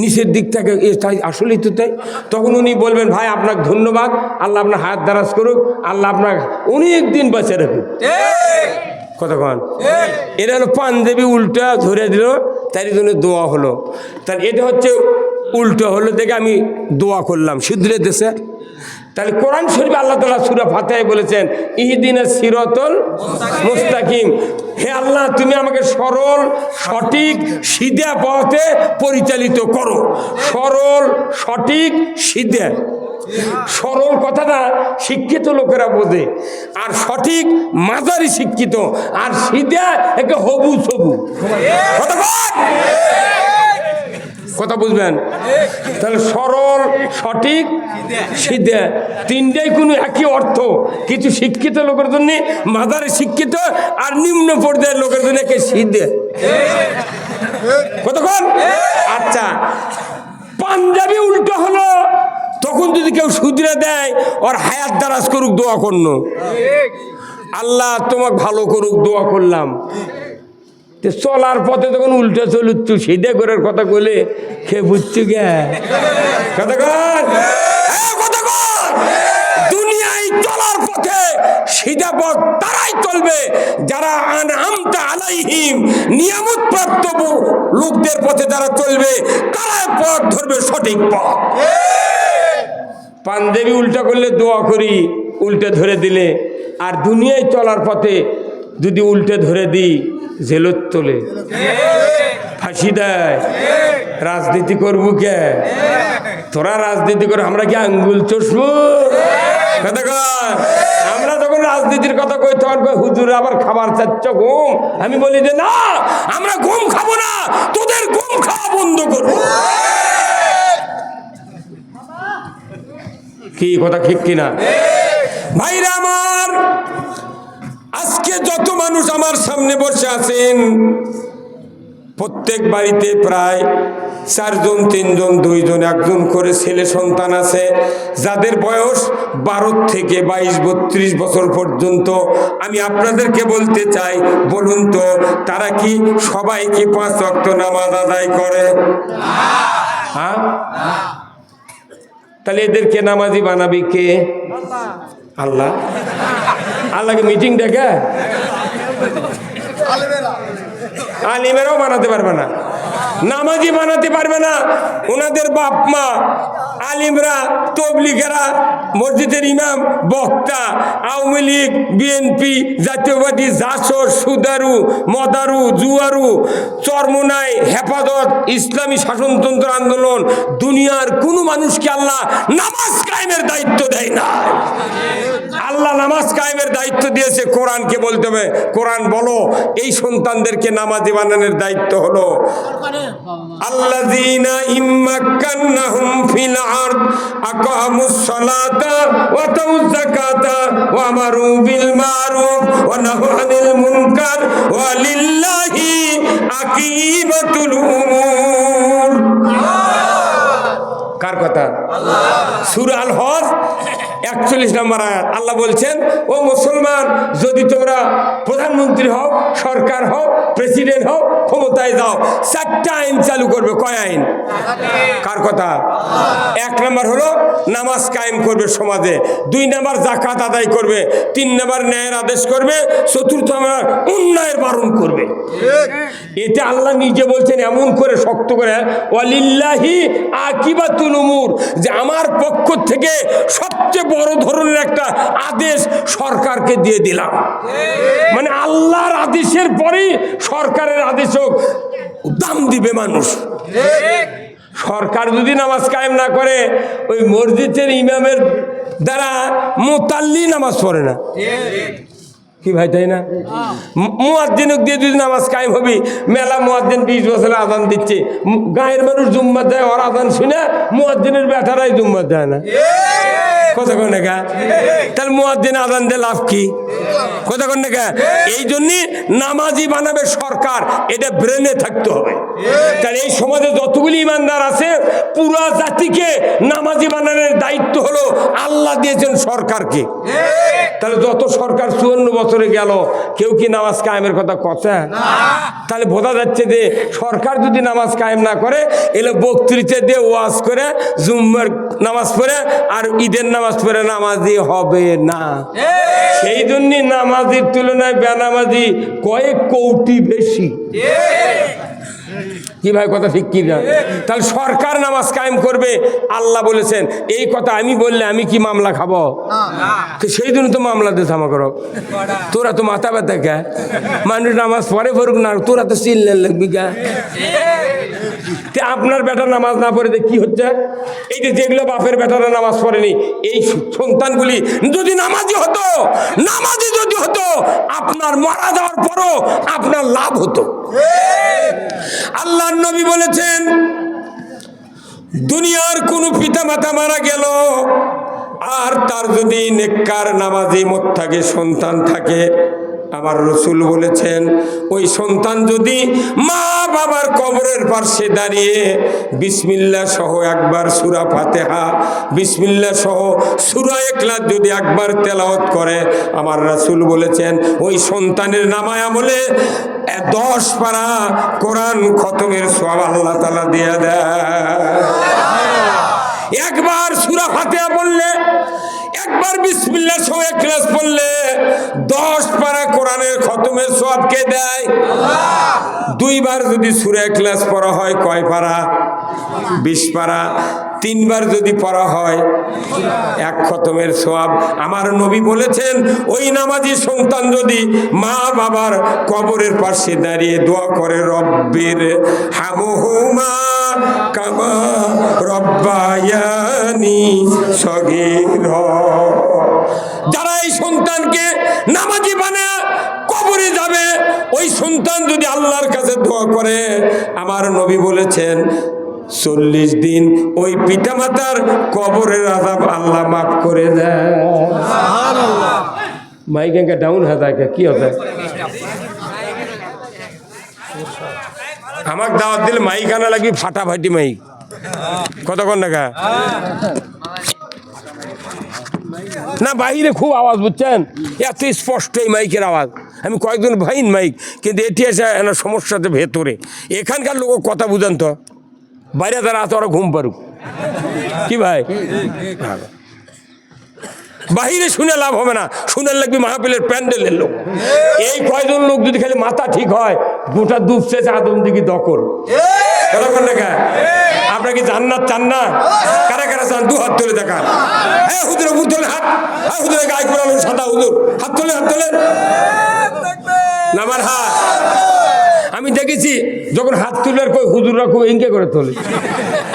নিচের দিক থেকে তাই আসলেই তো তাই। তখন উনি বলবেন, ভাই আপনাকে ধন্যবাদ, আল্লাহ আপনার হাত দারাজ করুক, আল্লাহ আপনাকে অনেক দিন বাঁচে রাখুক। কতক্ষণ এটা হলো পাঞ্জাবি উল্টা ধরে দিল, তাই জন্য দোয়া হলো। তাহলে এটা হচ্ছে উল্টো হলো দেখে আমি দোয়া করলাম শুধরে দেশে। তাহলে কোরআন শরীফ আল্লাহ তাআলা সূরা ফাতিহায় বলেছেন, ইহদিনাস সিরাতাল মুস্তাকিম, হে আল্লাহ তুমি আমাকে সরল সঠিক সিধা পথে পরিচালিত করো। সরল সঠিক সিধা, সরল কথাটা শিক্ষিত লোকেরা বোঝে, আর সঠিক মাঝারি শিক্ষিত, আর সিধা একে হবু সবু। কথা বুঝবেন? তাহলে সরল সঠিক সিধা তিনটাই কোনো একই অর্থ, কিছু শিক্ষিত লোকের জন্য মাঝারি শিক্ষিত, আর নিম্ন পর্যায়ের লোকের জন্য একে সিধা। কতক্ষণ? আচ্ছা, পাঞ্জাবি উল্টো হলো, তখন যদি কেউ শুধরে দেয়, ওর হায়াত দারাজ করুক দোয়া করল, আল্লাহ তোমাকে ভালো করুক দোয়া করলাম। চলার পথে তখন উল্টো চলুচ্ছু, সিধে করার কথা বলে খেয়ে বুঝছু গে। দুনিয়ায় চলার পথে সিধা পথ তারাই চলবে যারা আনআমতা আলাইহিম, নিয়ামত প্রাপ্ত লোকদের পথে যারা চলবে, তারাই পথ ধরবে সঠিক পথ। পাঞ্জাবি উল্টা করলে দোয়া করি, উল্টে ধরে দিলে, আর দুনিয়ায় চলার পথে যদি উল্টে ধরে দিই জেলত তোলে, ফাঁসি দেয়। রাজনীতি করবো কে? তোরা রাজনীতি করে আমরা কি আঙ্গুল চষবো? আমরা তখন রাজনীতির কথা কই, তখন হুজুর আবার খাবার চাচ্ছ ঘুম। আমি বলি যে না, আমরা ঘুম খাবো না, তোদের ঘুম খাওয়া বন্ধ করবো। কি কথা ঠিক কিনা ভাইরা আমার? আজকে যত মানুষ আমার সামনে বসে আছেন, প্রত্যেক বাড়িতে প্রায় 4 জন 3 জন 2 জন 1 জন করে ছেলে সন্তান আছে, যাদের বয়স 12 থেকে 22-32 বছর পর্যন্ত। আমি আপনাদেরকে বলতে চাই, বলুন তো তারা কি সবাই কি 5 ওয়াক্ত নামাজ আদায় করে? হ্যাঁ, তাহলে এদেরকে নামাজি বানাবি কে? আল্লাহ। আল্লাহকে মিটিং ডেকে আলিমেরাও বানাতে পারবে না, নামাজি বানাতে পারবে না। ওনাদের বাপ মা আলিমরা, তবলিগেরা, মসজিদের ইমাম, বক্তা, আওয়ামী লীগ, বিএনপি, জাতীয় পার্টি, জাসর, সুদারু, মদারু, জুয়ারু, চরমোনাই, হেফাজত, ইসলামী শাসনতন্ত্র আন্দোলন, দুনিয়ার কোনো মানুষকে আল্লাহ নামাজ কায়েমের দায়িত্ব দেয় না। আল্লাহ নামাজ কায়েমের দায়িত্ব দিয়েছে, কোরআনকে বলতে হবে, কোরআন বলো এই সন্তানদেরকে নামাজি বানানোর দায়িত্ব হলো আল্লাযীনা ইম্মাক্কান্নাহুম ফিল আরদ আকামুস সালাতা ওয়া আতাউয যাকাতা ওয়া আমারু বিল মারুফ ওয়া নাহাউ আনিল মুনকার ওয়া লিল্লাহি আকিবাতুল উমুর। কার কথা? সূরা আল হজ 41 নম্বর আয়াত। আল্লাহ বলছেন, ও মুসলমান, যদি তোমরা প্রধানমন্ত্রী হও, সরকার হও, প্রেসিডেন্ট হও, ক্ষমতায় যাও, 4টা আইন চালু করবে। কয় আইন? কার কথা? 1 নম্বর হলো নামাজ কায়েম করবে সমাজে, 2 নম্বর যাকাত আদায় করবে, 3 নম্বর ন্যায়ের আদেশ করবে, 4র্থ নম্বর অন্যায়ের বারণ করবে। এটা আল্লাহ নিজে বলছেন এমন করে শক্ত করে, ওয়ালিল্লাহি আকিবাতুল উমুর, যে আমার পক্ষ থেকে সবচেয়ে বড় ধরনের একটা আদেশ সরকারকে দিয়ে দিলাম। মানে আল্লাহর আদেশের পরেই সরকারের আদেশও দাম দিবে মানুষ। সরকার যদি নামাজ কায়েম না করে, ওই মসজিদের ইমামের দ্বারা মুতাল্লি নামাজ পড়ে না। কি ভাই, তাই না? মুয়াজ্জিনক দিয়ে যদি নামাজ কায়েম হবি, মেলা মুয়াজ্জিন 20 বছরে আজান দিচ্ছে, গায়ের মানুষ জুম্মাত দেয়, ওর আজান শুনে মুয়াজ্জিনের বেটারাই জুম্মাত দেয় না। কথা কন না? তাহলে মুয়াজ্জিন আজান দিয়ে লাভ কি? কথা কন না? এই জন্যই নামাজি বানাবে সরকার, এটা ব্রেনে থাকতে হবে। তাহলে এই সমাজে যতগুলি ইমানদার আছে, পুরা জাতিকে নামাজি বানানোর দায়িত্ব হলো আল্লাহ দিয়েছেন সরকারকে। তাহলে যত সরকার 54 বছরে গেল, কেউ কি নামাজ কায়েমের কথা কথা? তাহলে বোঝা যাচ্ছে যে সরকার যদি নামাজ কায়েম না করে, এলে বক্তৃতা দিয়ে ওয়াজ করে, জুম্মার নামাজ পড়ে আর ঈদের নামাজ পড়ে নামাজি হবে না। সেই জন্য নামাজির তুলনায় বেনামাজি কয়েক কোটি বেশি। কি ভাই, কথা ঠিক কি না? তাহলে সরকার নামাজ কায়েম করবে, আল্লাহ বলেছেন। এই কথা আমি বললে আমি কি মামলা খাবো? সেই জন্য তো মামলা দিয়ে থামা করো। তোরা তো মাথা ব্যথা কে? মানুষ নামাজ পড়ে পড়ুক না, তোরা তো চিল্লে লাগবি কে? আপনার বেটা নামাজ না পড়ে কি হচ্ছে? এই যে যেগুলো বাপের বেটারা নামাজ পড়েনি, এই সন্তানগুলি যদি নামাজি হতো, নামাজি যদি হতো, আপনার মারা যাওয়ার পরও আপনার লাভ হতো। আল্লাহর নবী বলেছেন, দুনিয়ার কোন পিতা মাতা মারা গেল আর তার যদি নেককার নামাজি মোত্তাকি সন্তান থাকে, আমার রসুল বলেছেন, ওই সন্তান যদি মা বাবার কবরের পাশে দাঁড়িয়ে বিসমিল্লাহ সহ একবার সূরা ফাতিহা, বিসমিল্লাহ সহ সূরা ইখলাস যদি একবার তেলাওয়াত করে, আমার রাসূল বলেছেন ওই সন্তানের নামায় আমলে 10 পারা কোরআন খতমের সওয়াব আল্লাহ তাআলা দিয়ে দেয়। একবার সূরা ফাতিহা পড়লে, একবার বিসমিল্লাহ সহ ইখলাস পড়লে 10 পারা কোরআনের খতমের সওয়াব কে দেয়? আল্লাহ। 2 বার যদি সূরা ইখলাস পড়া হয় কয় পারা? 20 পারা। 3 বার যদি পড়া হয় 1 খতমের সওয়াব। আমার নবী বলেছেন, ওই নামাজি সন্তান যদি মা বাবার কবরের পাশে দাঁড়িয়ে দোয়া করে, রব্বির হামহুমা কামা রব্বায়ানি সগীরা, যারা এই সন্তানকে নামাজি বানায় কবরে যাবে, ওই সন্তান যদি আল্লাহর কাছে দোয়া করে, আমার নবী বলেছেন 40 দিন ওই পিতামাতার কবরের আযাব আল্লাহ মাফ করে দেয়। সুবহানাল্লাহ। মাইক একা ডাউন হয়ে যায়, কি হতে? আমাকে দাওয়াত দিলে মাইক আনা লাগবে, ফাটাফাটি মাইক। কতক্ষণ টাকা না, বাইরে খুব আওয়াজ, বুঝছেন? এত স্পষ্ট এই মাইকের আওয়াজ। আমি কয়েকজন ভাইন মাইক, কিন্তু এটি এসে সমস্যাতে ভেতরে। এখানকার লোক কথা বুঝান তো, বাইরে যারা আছে ওরা ঘুম পারুক। কি ভাই? বাহিরে শুনে লাভ হবে না, শুনে লাগবে মাহফিলের প্যান্ডেলের লোক। এই কয়জন লোক যদি খালি মাথা ঠিক হয়, গোটা ডুবছে আদম দিকে দখল। আপনার কি জান্নাত চান না? কারা কারা চান? দু হাত তুলে দেখান। হ্যাঁ হুজুর, উপর তোলে হাত। হ্যাঁ হুজুরে গায়ে করালো সাদা হুজুর, হাত তোলে, হাত তোলে। নামার হাত। আমি দেখেছি যখন হাত তুলবার কই হুজুররা খুব ইনকে করে তোলে,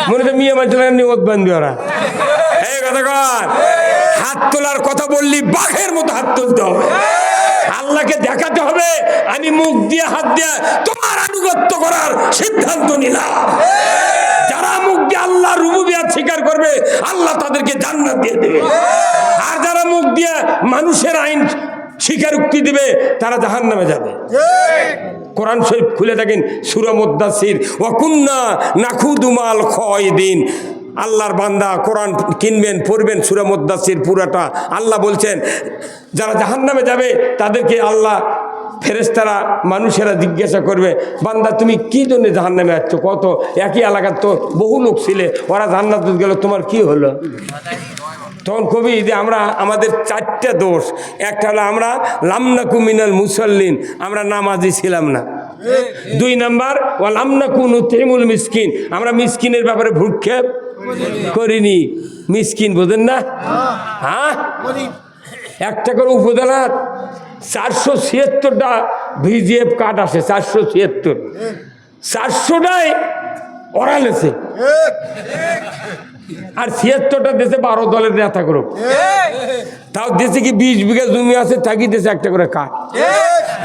মনে হচ্ছে মিয়া মানুষ নিয়ত বান্ধি ওরা। এই কথা কর, হাত তোলার কথা বললি বাঘের মতো হাত তুলতে হবে। আল্লাহকে দেখাতে হবে আমি মুখ দিয়ে হাত দিয়ে তোমার আনুগত্য করার সিদ্ধান্ত নিলাম। যারা মুখ দিয়ে আল্লাহ রুবুবিয়ত স্বীকার করবে, আল্লাহ তাদেরকে জান্নাত দিয়ে দেবে। আর যারা মুখ দিয়ে মানুষের আইন স্বীকারোক্তি দিবে, তারা জাহান্নামে যাবে। কোরআন শরীফ খুলে দেখেন, সূরা মুদ্দাসির, ওয়া কুন্না নাখুদু মাল খায়দিন। আল্লাহর বান্দা কোরআন কিনবেন, পড়বেন, সূরা মুদ্দাসির পুরাটা। আল্লাহ বলছেন যারা জাহান্নামে যাবে তাদেরকে আল্লাহ ফেরেশতারা মানুষেরা জিজ্ঞাসা করবে, বান্দা তুমি কি জন্য জাহান্নামে যাচ্ছ? কত একই এলাকার তো বহু লোক ছিলে, ওরা জান্নাতে গেল, তোমার কি হলো? তখন কবি যে আমরা আমাদের চারটা দোষ। একটা হলো আমরা লামনাকু মিনাল মুসাল্লিন, আমরা নামাজি ছিলাম না। 2 নাম্বার ওয়া লামনাকু নুতিমুল মিসকিন, আমরা মিসকিনের ব্যাপারে ভ্রুক্ষেপ করিনি। মিসকিন বোঝেন না? হ্যাঁ, একটা করে উপজেলার 476টা ভিজিএফ কার্ড আসে, 476, 400টাই ওরাল আছে, আর 76টা দেশে 12 দলের নেতা গ্রুপ। তাও দেশে কি 20 বিঘা জমি আছে, থাকি দেশে একটা করে কাঠ।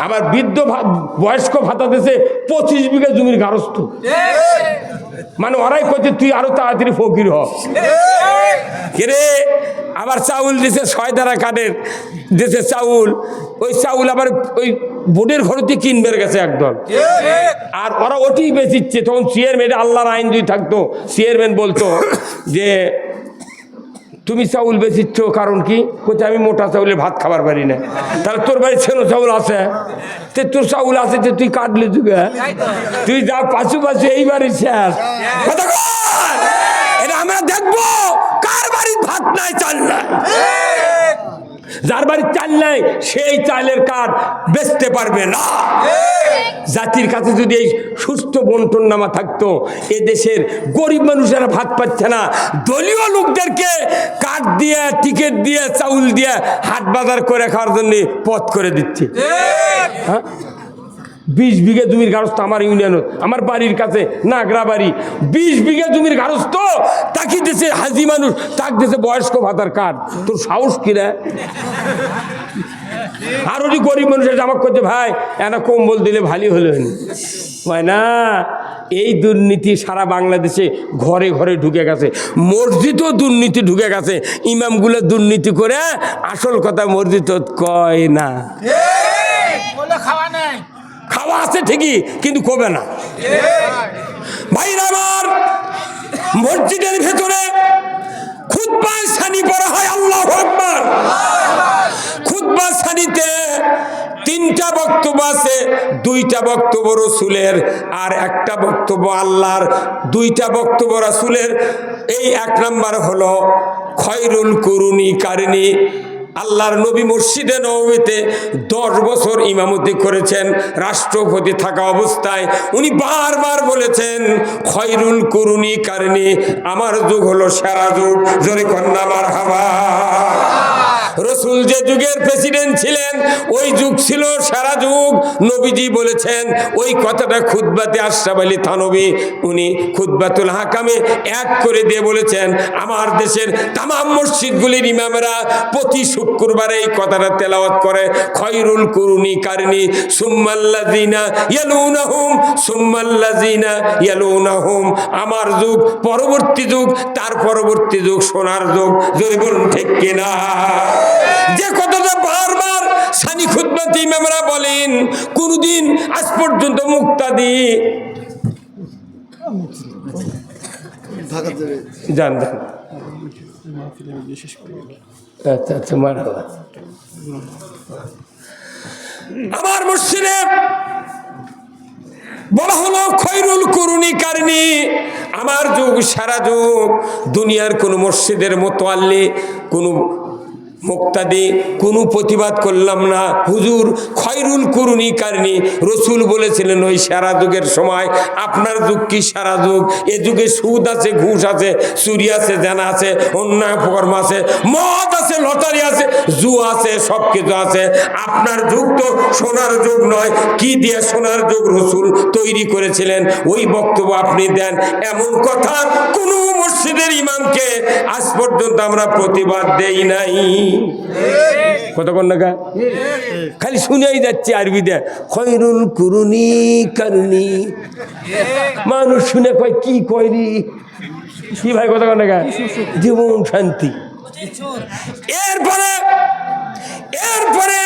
আবার বৃদ্ধ বয়স্ক ভাতা দেশে 25 বিঘা জমির গারস্থ। মানে ওরাই করছে তুই আরো তাড়াতাড়ি ফকির হ। রে আবার চাউল দিছে 6 ধারা কাঠের দেশে চাউল, ওই চাউল আবার ওই বোর্ডের ঘরতে কিনবে গেছে একদল, আর ওরা ওটি বেচিচ্ছে। তখন চেয়ারম্যান, আল্লাহর আইন যদি থাকতো, চেয়ারম্যান বলতো যে তুমি চাউল বেচিচ্ছ কারণ কি? কোথায়? আমি মোটা চাউলে ভাত খাবার পারি না। তাহলে তোর বাড়ি ছেনো চাউল আছে, তোর চাউল আছে, তুই কাটলি যুগে, তুই যা পাশু পাশু এই বাড়ির শেষ। এটা আমরা দেখবো কার বাড়ির ভাত নাই, চাল নাই। যার বাড়ির চাল নাই সেই চালের কার্ড বেচতে পারবে না। জাতির কাছে যদি এই সুস্থ বন্টন নামা থাকতো, এ দেশের গরিব মানুষেরা ভাত পাচ্ছে না, দলীয় লোকদেরকে কার্ড দিয়ে, টিকিট দিয়ে, চাউল দিয়ে হাট বাজার করে খাওয়ার জন্য পথ করে দিচ্ছে। হ্যাঁ, 20 বিঘা জমির গারস্থ আমার ইউনিয়ন, আমার বাড়ির কাছে নাগরা বাড়ি, 20 বিঘা জমির গারস্থ, তাকি দেশে হাজি মানুষ, তাক দেশে বয়স্ক ভাতার কার্ড। তোর সাহস কিরা? আর ওই গরিব মানুষের জামাক করছে, ভাই এনা কম্বল দিলে ভালো হলো না। এই দুর্নীতি সারা বাংলাদেশে ঘরে ঘরে ঢুকে গেছে, মসজিদও দুর্নীতি ঢুকে গেছে। ইমামগুলো দুর্নীতি করে, আসল কথা মসজিদ কয় না। খাওয়া আছে ঠিকই, কিন্তু কবে না। ভাইরা আমার, মসজিদের ভেতরে খুতবা সানি পড়া হয়, আল্লাহু আকবার। খুতবা সানিতে 3টা বক্তব্য আছে, 2টা বক্তব্য রাসূলের আর 1টা বক্তব্য আল্লাহর। 2টা বক্তব্য রাসূলের। এই 1 নাম্বার হলো খয়রুল কুরুনি কারনি। আল্লাহর নবী মসজিদে নববীতে 10 বছর ইমামতি করেছেন, রাষ্ট্রপতি থাকা অবস্থায়। উনি বারবার বলেছেন খয়রুল কুরুনি কারনি, আমার যুগ হলো সেরা যুগ। জোরে কন্যা মারহাবা। রসুল যে যুগের প্রেসিডেন্ট ছিলেন ওই যুগ ছিল সেরা যুগ। নবীজি বলেছেন ওই কথাটা খুতবাতে আশরাফ আলী থানভী, উনি খুতবাতুল হাকামে 1 করে দিয়ে বলেছেন, আমার দেশের তামাম মসজিদগুলির ইমামরা প্রতি শুক্রবার এই কথাটা তেলাওয়াত করে, খয়রুল কুরুনি কারনি সুম্মাল্লাযিনা ইয়ালুনাহুম সুম্মাল্লাযিনা ইয়ালুনাহুম। আমার যুগ, পরবর্তী যুগ, তার পরবর্তী যুগ সোনার যুগ। যদি বলুন ঠিক কিনা? যে কথাটা বারবার সানি খুতবাতে ইমামরা বলেন, কোনদিন আজ পর্যন্ত মুক্তাদি জান জান। আচ্ছা আচ্ছা, মারহাবা। আমার মসজিদে বলা হলো খৈরুল কুরুনি কারনি, আমার যুগ সারা যুগ দুনিয়ার কোনো মসজিদের মোতাল্লি, কোনো মুক্তাদি কোনো প্রতিবাদ করলাম না। হুজুর খৈরুল কুরুনি কারনি, রসুল বলেছিলেন ওই সারা যুগের সময়। আপনার যুগ কি সারা যুগ? এ যুগে সুদ আছে, ঘুষ আছে, চুরি আছে, জানা আছে, অন্যায় কর্ম আছে, মদ আছে, লটারি আছে, জুয়া আছে, সব কিছু আছে। আপনার যুগ তো সোনার যুগ নয়। কি দিয়ে সোনার যুগ রসুল তৈরি করেছিলেন ওই বক্তব্য আপনি দেন। এমন কথা কোনো মসজিদের ইমামকে আজ পর্যন্ত আমরা প্রতিবাদ দেই নাই। কতক্ষণ না খালি শুনেই যাচ্ছে আরবি দেয় খৈরুল কুরুনি কারনি, মানুষ শুনে কয় কি কয়রি কি ভাই, কতক্ষণ না জীবন শান্তি। এরপরে এরপরে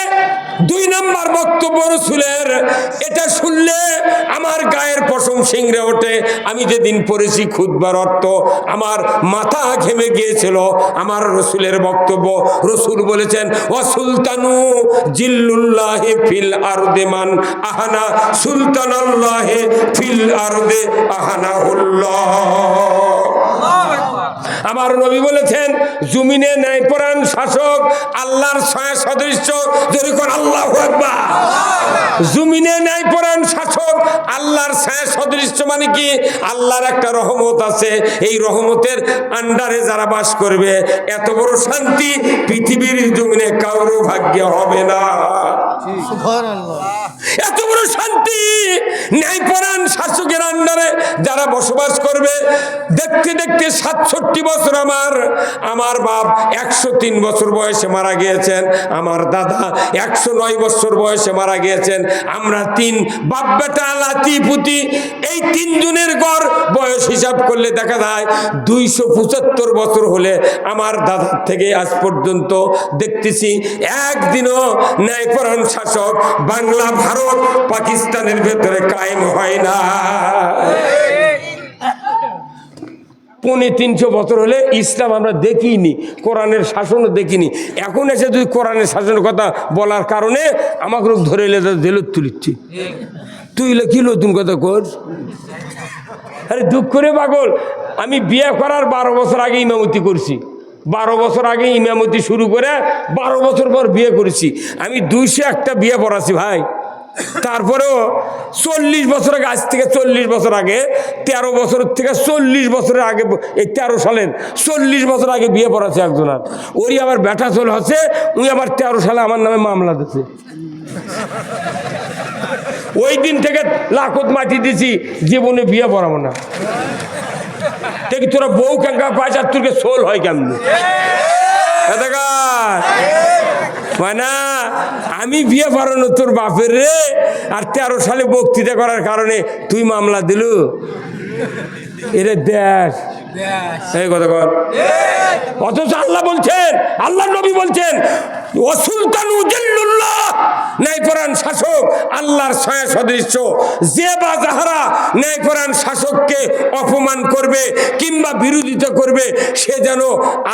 2 নম্বর বক্তব্য রসুলের, এটা শুনলে আমার গায়ের পশম শিংড়ে ওঠে। আমি যেদিন পড়েছি খুতবার অর্থ, আমার মাথা ঘেমে গিয়েছিল। আমার রসুলের বক্তব্য, রসুল বলেছেন ওয়া সুলতানু জিল্লুল্লাহি ফিল আরদে মান আহানা সুলতানাল্লাহি ফিল আরদে আহানাহুল্লাহ। আমার নবী বলেছেন জমিনে ন্যায়পরায়ণ শাসক আল্লাহর ছায়া সদৃশ্য। যদি কোন আল্লাহু আকবার। জমিনে ন্যায়পরায়ণ শাসক আল্লাহর ছায়া সদৃশ্য মানে কি? আল্লাহর একটা রহমত আছে, এই রহমতের আন্ডারে যারা বাস করবে, এত বড় শান্তি পৃথিবীর জমিনে কারো ভাগ্যে হবে না। এত বড় শান্তি ন্যায়পরায়ণ শাসকের আন্ডারে যারা বসবাস করবে। দেখতে দেখতে 67 বছর আমার বাপ 103 বছর বয়সে মারা গিয়েছেন, আমার দাদা 109 বছর বয়সে মারা গিয়েছেন। আমরা 3 বাপ বেটা লাতি পুতি, এই 3 জনের গড় বয়স হিসাব করলে দেখা যায় 275 বছর হলে আমার দাদার থেকে আজ পর্যন্ত দেখতেছি একদিনও ন্যায়পরায়ণ শাসক বাংলা, ভারত, পাকিস্তানের ভেতরে কায়েম হয় না। 350 বছর হলে ইসলাম আমরা দেখিনি, কোরআনের শাসনও দেখিনি। এখন এসে যদি কোরআনের শাসনের কথা বলার কারণে আমাকে লোক ধরে এলে জেলত তুলিচ্ছি। তুই কি নতুন কথা কর? আরে দুঃখ করে পাগল, আমি বিয়ে করার 12 বছর আগে ইমামতি করছি। 12 বছর আগে ইমামতি শুরু করে 12 বছর পর বিয়ে করেছি। আমি 201টা বিয়ে পড়াছি ভাই। তারপরেও 40 বছর আগে, আজ থেকে 40 বছর আগে, 13 বছর থেকে 40 বছরের আগে, এই 13 সালের 40 বছর আগে বিয়ে পড়াছে একজনের। ওরই আবার ব্যাটা চলে হচ্ছে, উনি আবার 13 সালে আমার নামে মামলা দিচ্ছে। ওই দিন থেকে লাখত মাটি দিছি, জীবনে বিয়ে পড়াবো না। দেখি তোরা বউ কেঙ্কা পাইছ, আর তোরকে সোল হয় কেমন? না, আমি বিয়ে পড়ানো তোর বাপের রে, আর 13 সালে বক্তৃতা করার কারণে তুই মামলা দিল। এরে দেশ এই কথা কর। অথচ আল্লাহ বলছেন, আল্লাহ নবী বলছেন ওয়া সুলতানু জিল্লুল্লাহ, ন্যায়পরায়ণ শাসক আল্লাহর ছায়া সদৃশ্য। যে বা যাহারা ন্যায়পরায়ণ শাসককে অপমান করবে কিংবা বিরোধিতা করবে, সে যেন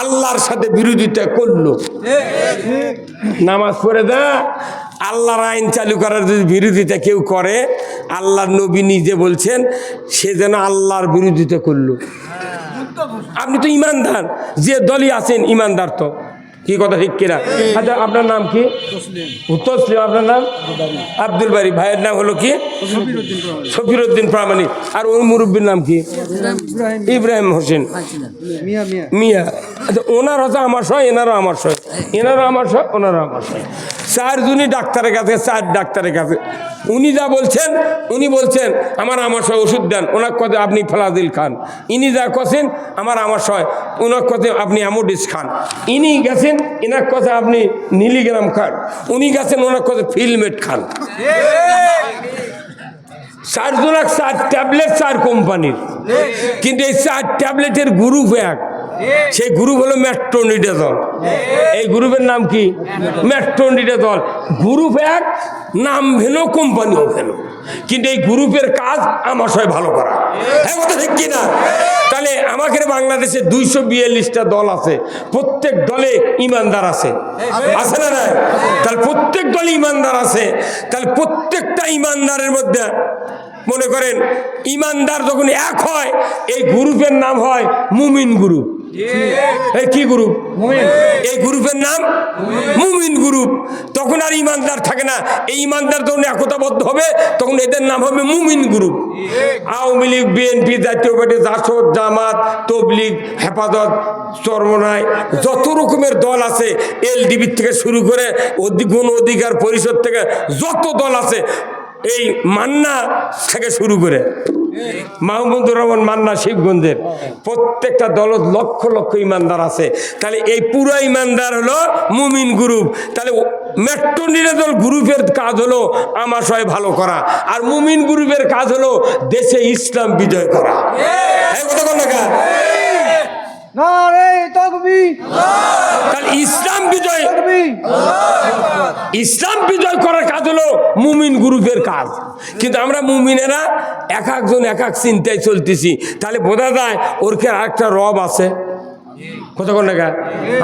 আল্লাহর সাথে বিরোধিতা করলো। নামাজ পড়ে দা, আল্লাহর আইন চালু করার যদি বিরোধিতা কেউ করে, আল্লাহর নবী নিজে বলছেন সে যেন আল্লাহর বিরোধিতা করলো। আপনি তো ইমানদার, যে দলই আছেন ইমানদার। তো কি কথা ঠিক কিনা? আচ্ছা, আপনার নাম কি? তসলিম। আপনার নাম? আব্দুল বারি। ভাইয়ের নাম হলো কি? শফিরউদ্দিন প্রামাণিক। আর ওর মুরব্বীর নাম কি? ইব্রাহিম হোসেন মিয়া। আচ্ছা, ওনার হচ্ছে আমার সহ, এনারও আমার সহ, এনারও আমার সহ, ওনারও আমার সহ। 4 জনই ডাক্তারের কাছে, 4 ডাক্তারের কাছে। উনি যা বলছেন, উনি বলছেন আমার সহ ওষুধ দেন, ওনার কথা আপনি ফেলাদিল খান। ইনি যা করছেন আমার সহ, ওনার কথা আপনি অ্যামোডিস খান। ইনি গেছেন, এনার কথা আপনি মিলিগ্রাম খান। উনি গেছেন, ওনার কথা ফিলমেট খান। 4 জনের 4 ট্যাবলেট, 4 কোম্পানির। কিন্তু এই 4 ট্যাবলেটের গ্রুপ এক। সেই গ্রুপ হলো মেট্রোনিডাজল। এই গ্রুপের নাম কি? মেট্রোনিডাজল। গ্রুপ এক, নাম ভেলো, কোম্পানিও ভেলো, কিন্তু এই গ্রুপের কাজ আমার সবাই ভালো করা। হ্যাঁ কথা ঠিক কিনা? তাহলে আমাদের বাংলাদেশে 242টা দল আছে, প্রত্যেক দলে ইমানদার আছে, আছে না? না, তাহলে প্রত্যেক দলে ইমানদার আছে। তাহলে প্রত্যেকটা ইমানদারের মধ্যে মনে করেন ইমানদার যখন এক হয় এই গ্রুপের নাম হয় মুমিন গ্রুপ। এই কি গ্রুপ? এই গ্রুপের নাম মুমিন গ্রুপ। তখন আর ইমানদার থাকে না, এই ইমানদার যখন একতাবদ্ধ হবে তখন এদের নাম হবে মুমিন গ্রুপ। আওয়ামী লীগ, বিএনপি, জাতীয় পার্টি, জাসদ, জামাত, তবলিগ, হেফাজত, চরমনাই, যত রকমের দল আছে, এলডিবি থেকে শুরু করে গণ অধিকার পরিষদ থেকে যত দল আছে, এই মান্না থেকে শুরু করে মাহমুদুর রহমান মান্না শিবগঞ্জের প্রত্যেকটা দল লক্ষ লক্ষ ইমানদার আছে। তাহলে এই পুরো ইমানদার হলো মুমিন গ্রুপ। তাহলে মেট্রো নিরাদল গ্রুপের কাজ হলো আমাশয় ভালো করা, আর মুমিন গ্রুপের কাজ হলো দেশে ইসলাম বিজয় করা। তাহলে ইসলাম বিজয় করার কাজ হলো মুমিন গ্রুপের কাজ। কিন্তু আমরা মুমিনেরা এক একজন এক এক চিন্তায় চলতেছি। তাহলে বোঝা যায় ওর কে আরেকটা রব আছে। কতক্ষণ টাকা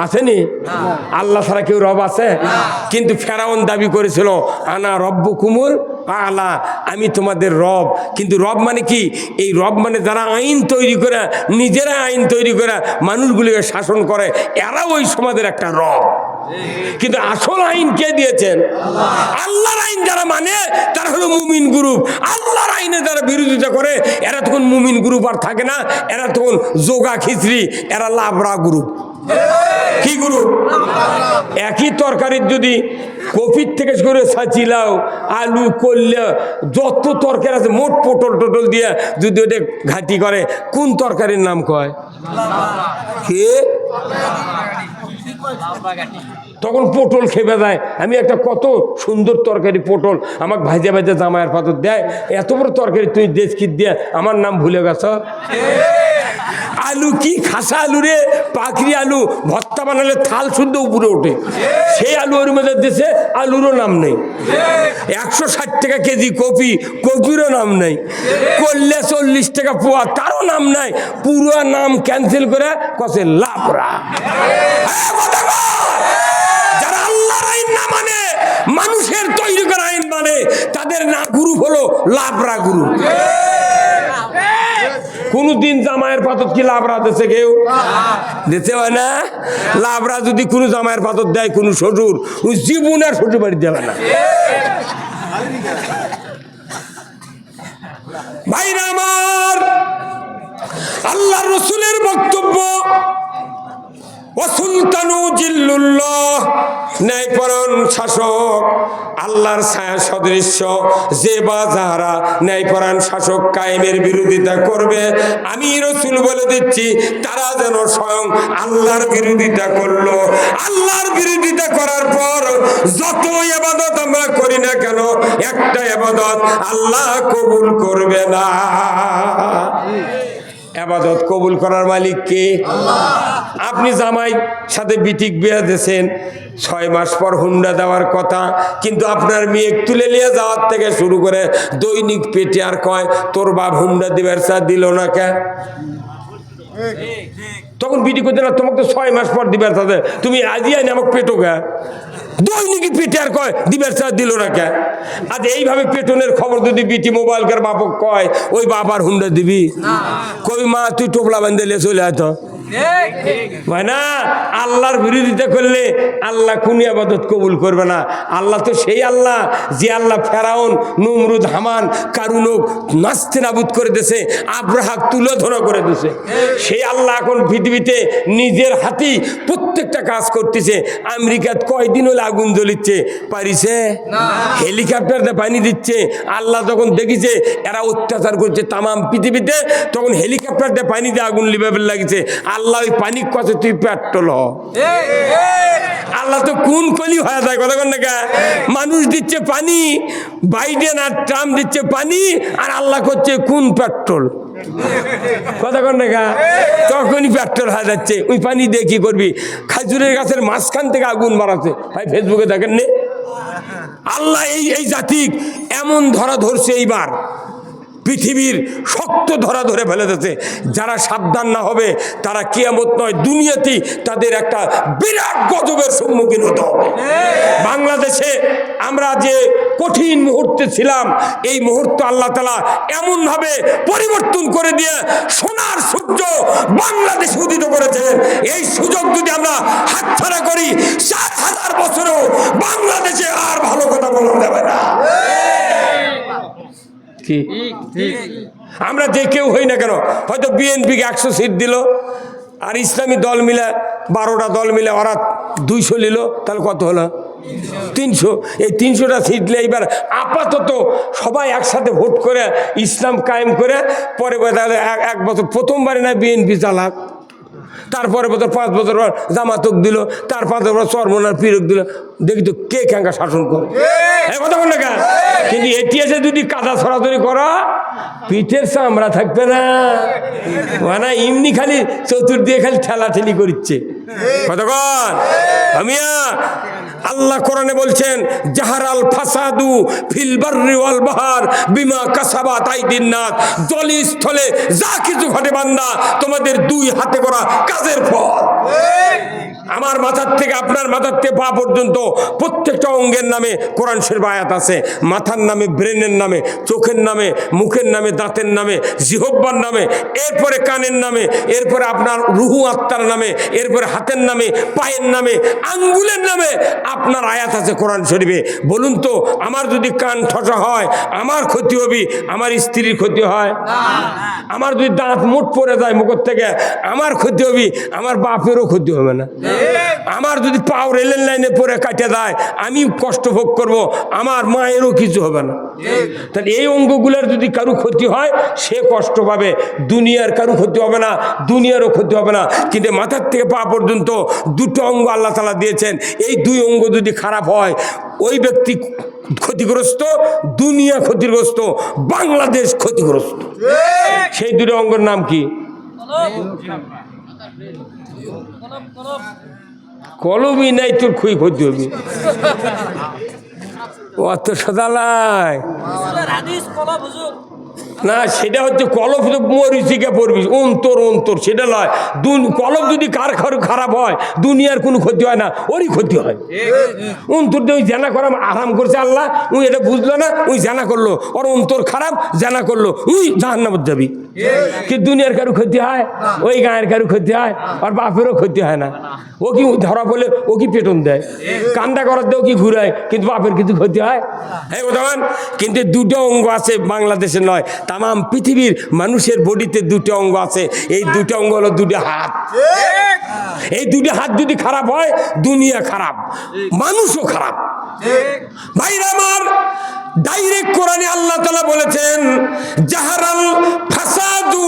আসেনি? আল্লাহ ছাড়া কেউ রব আছে? কিন্তু ফেরাউন দাবি করেছিল আনা রব্বুকুমুল আলা, আমি তোমাদের রব। কিন্তু রব মানে কি? এই রব মানে যারা আইন তৈরি করে, নিজেরা আইন তৈরি করে মানুষগুলিকে শাসন করে, এরা ওই সমাজের একটা রব। কিন্তু আসল আইন কে দিয়েছেন? আল্লাহর আইন যারা মানে তারা হলো মুমিন গ্রুপ। আল্লাহর আইনে যারা বিরোধিতা করে এরা তখন মুমিন গ্রুপ আর থাকে না, এরা তখন যোগা খিচড়ি, এরা লাবড়া গ্রুপ। কি গ্রুপ? একই তরকারির যদি কপির থেকে করে সাচিলাও, আলু, করলে যত তরকারি আছে মোট পটল টটল দিয়ে যদি ওটা ঘাটি করে, কোন তরকারির নাম কয়? কে? তখন পটল খেপে যায়। আমি একটা কত সুন্দর তরকারি পটল আমাকে ভাজে ভাজে জামাইয়ের পাথর দেয়, এত বড় তরকারি তুই দেশ কি দিয়ে আমার নাম ভুলে গেছ? আলু কি খাসা আলু রে, পাখরি আলু, ভর্তা বানালে থাল শুদ্ধ উপরে ওঠে, সেই আলু ওর মধ্যে দেশে আলুরও নাম নেই। 160 টাকা কেজি কপি, কপিরও নাম নেই। করলে 40 টাকা পোয়া, তারও নাম নাই। পুরো নাম ক্যান্সেল করে কসে লাবড়া। যারা আল্লাহর আইন না মানে, মানুষের তৈরি করা আইন মানে, তাদের না গ্রুপ হলো লাবড়া গ্রুপ। কোনদিন জামাইয়ের পাথর কি লাবড়া দিচ্ছে কেউ? দিতে হয় না। লাবড়া যদি কোনো জামাইয়ের পাথর দেয় কোনো শ্বশুর, ওই জীবন আর শ্বশুর বাড়ি দেবে না। ভাইরা আমার, আল্লাহ রসুলের বক্তব্য ওয়াসুলতানু জিল্লুল্লাহ, ন্যায়পরায়ণ শাসক, আল্লাহর ছায়া সদৃশ্য যে বা যাহারা ন্যায়পরায়ণ শাসক কায়েমের বিরোধিতা করবে, আমি রসুল বলে দিচ্ছি তারা যেন স্বয়ং আল্লাহর বিরোধিতা করলো। আল্লাহর বিরোধিতা করার পর যত ইবাদত আমরা করি না কেন, একটা ইবাদত আল্লাহ কবুল করবে না। ইবাদত কবুল করার মালিক কে? আপনি জামাই সাথে বিটিক বিয়ে দিয়েছেন, 6 মাস পর হুন্ডা দেওয়ার কথা, কিন্তু আপনার মেয়ে তুলে নিয়ে যাওয়ার থেকে শুরু করে দৈনিক পেটে আর কয় তোর বাপ হুন্ডা দিবার চা দিল না কে? তখন বিটি করতে না, তোমাকে তো 6 মাস পর দিবার চাতে, তুমি আজই আইনি আমাকে পেটো কে? দৈনিক পেটে আর কয় দিবার চা দিল না কে? আজ এইভাবে পেটনের খবর যদি বিটি মোবাইলকার বাপক কয়, ওই বাপ আর হুন্ডা দিবি? কবি মা তুই টোপলা বান্ধে চলে আয় তো ভাই না। আল্লাহর বিরোধিতা করলে আল্লাহ কোন ইবাদত কবুল করবে না। আল্লাহ তো সেই আল্লাহ যে আল্লাহ ফেরাউন, নমরুদ, হামান, কারুনক নাস্তে নাবুদ করে দিয়েছে, আব্রাহাক তুলে ধরা করে দিয়েছে। সেই আল্লাহ এখন পৃথিবীতে নিজের হাতেই প্রত্যেকটা কাজ করতেছে। আমেরিকাত কয়দিন হলে আগুন জ্বলিচ্ছে পারিছে? হেলিকপ্টার দিয়ে পানি দিচ্ছে। আল্লাহ যখন দেখিছে এরা অত্যাচার করছে তামাম পৃথিবীতে, তখন হেলিকপ্টার দিয়ে পানি দিয়ে আগুন লিভাবে লাগিছে। আল্লাহ ওই পানি কত তুই পেট্রোল হ। আল্লাহ তো কোন কলি হয়ে যায় কতক্ষণ দেখা। মানুষ দিচ্ছে পানি, বাইডেন আর ট্রাম্প দিচ্ছে পানি, আর আল্লাহ করছে কোন পেট্রোল। কতক্ষণ দেখা তখনই পেট্রোল হয়ে যাচ্ছে। ওই পানি দিয়ে কি করবি? খাজুরের গাছের মাঝখান থেকে আগুন বাড়াচ্ছে। ভাই ফেসবুকে দেখেন নি? আল্লাহ এই জাতি এমন ধরা ধরছে এইবার। পৃথিবীর শক্ত ধরা ধরে ফেলে দিয়েছে। যারা সাবধান না হবে তারা কিয়ামত নয় দুনিয়াতেই তাদের একটা বিরাট গজবের সম্মুখীন হতে হবে। বাংলাদেশে আমরা যে কঠিন মুহূর্তে ছিলাম, এই মুহূর্ত আল্লাহ তাআলা এমনভাবে পরিবর্তন করে দিয়ে সোনার সূর্য বাংলাদেশে উদিত করেছেন। এই সুযোগ যদি আমরা হাতছাড়া করি, 7000 বছরেও বাংলাদেশে আর ভালো কথা বলা যাবে না। কি আমরা যে কেউ হই না কেন, হয়তো বিএনপিকে 100 সিট দিল, আর ইসলামী দল মিলে 12টা দল মিলে ওরা 200 নিল, তাহলে কত হলো? 300। এই 300টা সিট নিয়ে এবার আপাতত সবাই একসাথে ভোট করে ইসলাম কায়েম করে পরে তাহলে 1 বছর প্রথমবারে না বিএনপি চালাক, তারপরে বছর 5 বছর পর জামাতক দিল, তার 5 বছর চরমনার পীরক দিল। দেখি তো কে কেঙ্কা শাসন করে, কথা বল না কেন? কিন্তু ইতিহাসে যদি কাদা ছড়াছড়ি করা, পিঠের চামড়া থাকবে না। মানে এমনি খালি চতুর্দিকে খালি ঠেলাঠেলি করছে, কতক্ষণ আমিয়া। আল্লাহ কোরআনে বলছেন, জাহারাল ফাসাদু ফিল বাররি ওয়াল বাহার বিমা কাসাবাত আইদিন নাস। জলে স্থলে যা কিছু ঘটে বান্দা, তোমাদের 2 হাতে করা কাজের ফল। আমার মাথার থেকে আপনার মাথার থেকে পা পর্যন্ত প্রত্যেকটা অঙ্গের নামে কোরআন শরীফ আয়াত আছে। মাথার নামে, ব্রেনের নামে, চোখের নামে, মুখের নামে, দাঁতের নামে, জিহ্বার নামে, এরপরে কানের নামে, এরপরে আপনার রুহু আত্মার নামে, এরপরে হাতের নামে, পায়ের নামে, আঙ্গুলের নামে আপনার আয়াত আছে কোরআন শরীফে। বলুন তো, আমার যদি কান ঠসা হয় আমার ক্ষতি হবে, আমার স্ত্রীর ক্ষতি হয়? আমার যদি দাঁত মুঠ পড়ে যায় মুখর থেকে আমার ক্ষতি হবে, আমার বাপেরও ক্ষতি হবে না? আমার যদি পাও রেলের লাইনে পরে কাটে যায় আমি কষ্ট ভোগ করব, আমার মায়েরও কিছু হবে না। তাহলে এই অঙ্গগুলোর যদি কারো ক্ষতি হয় সে কষ্ট পাবে, দুনিয়ার কারো ক্ষতি হবে না, দুনিয়ারও ক্ষতি হবে না। কিন্তু মাথার থেকে পা পর্যন্ত 2টো অঙ্গ আল্লাহ তাআলা দিয়েছেন। এই 2 অঙ্গ যদি খারাপ হয় ওই ব্যক্তি ক্ষতিগ্রস্ত, দুনিয়া ক্ষতিগ্রস্ত, বাংলাদেশ ক্ষতিগ্রস্ত। সেই 2টো অঙ্গের নাম কি? কলমই নাই তোর খুই ক্ষতি হবে। অত সদালাই না, সেটা হচ্ছে কলম মরিচিকে পড়বি অন্তর অন্তর, সেটা নয়। কলম যদি কার খারাপ হয় দুনিয়ার কোনো ক্ষতি হয় না, ওরই ক্ষতি হয়। অন্তর দিয়ে ওই জানা করা আরাম করছে আল্লাহ, উই এটা বুঝলো না, উই জানা করলো, ওর অন্তর খারাপ, জানা করলো, উই জাহান্নামে যাবি। কি দুনিয়ার কারো ক্ষতি হয়? ওই গায়ের কারো ক্ষতি হয়, আর বাপেরও ক্ষতি হয় না। ও কি ধরা বলে ও কি পেটন দেয়, কান্দা করার দেও কি ঘুরায়, কিন্তু বাপের কিছু ক্ষতি হয়? হ্যাঁ বলতেন। কিন্তু 2টো অঙ্গ আছে বাংলাদেশে নয়, তাম পৃথিবীর মানুষের বডিতে 2টো অঙ্গ আছে। এই 2টো অঙ্গ হলো 2টো হাত। এই 2টো হাত যদি খারাপ হয় দুনিয়া খারাপ, মানুষও খারাপ। ভাইরা আমার, ডাইরেক্ট কোরআনে আল্লাহ তাআলা বলেছেন, জাহারাল ফাসাদু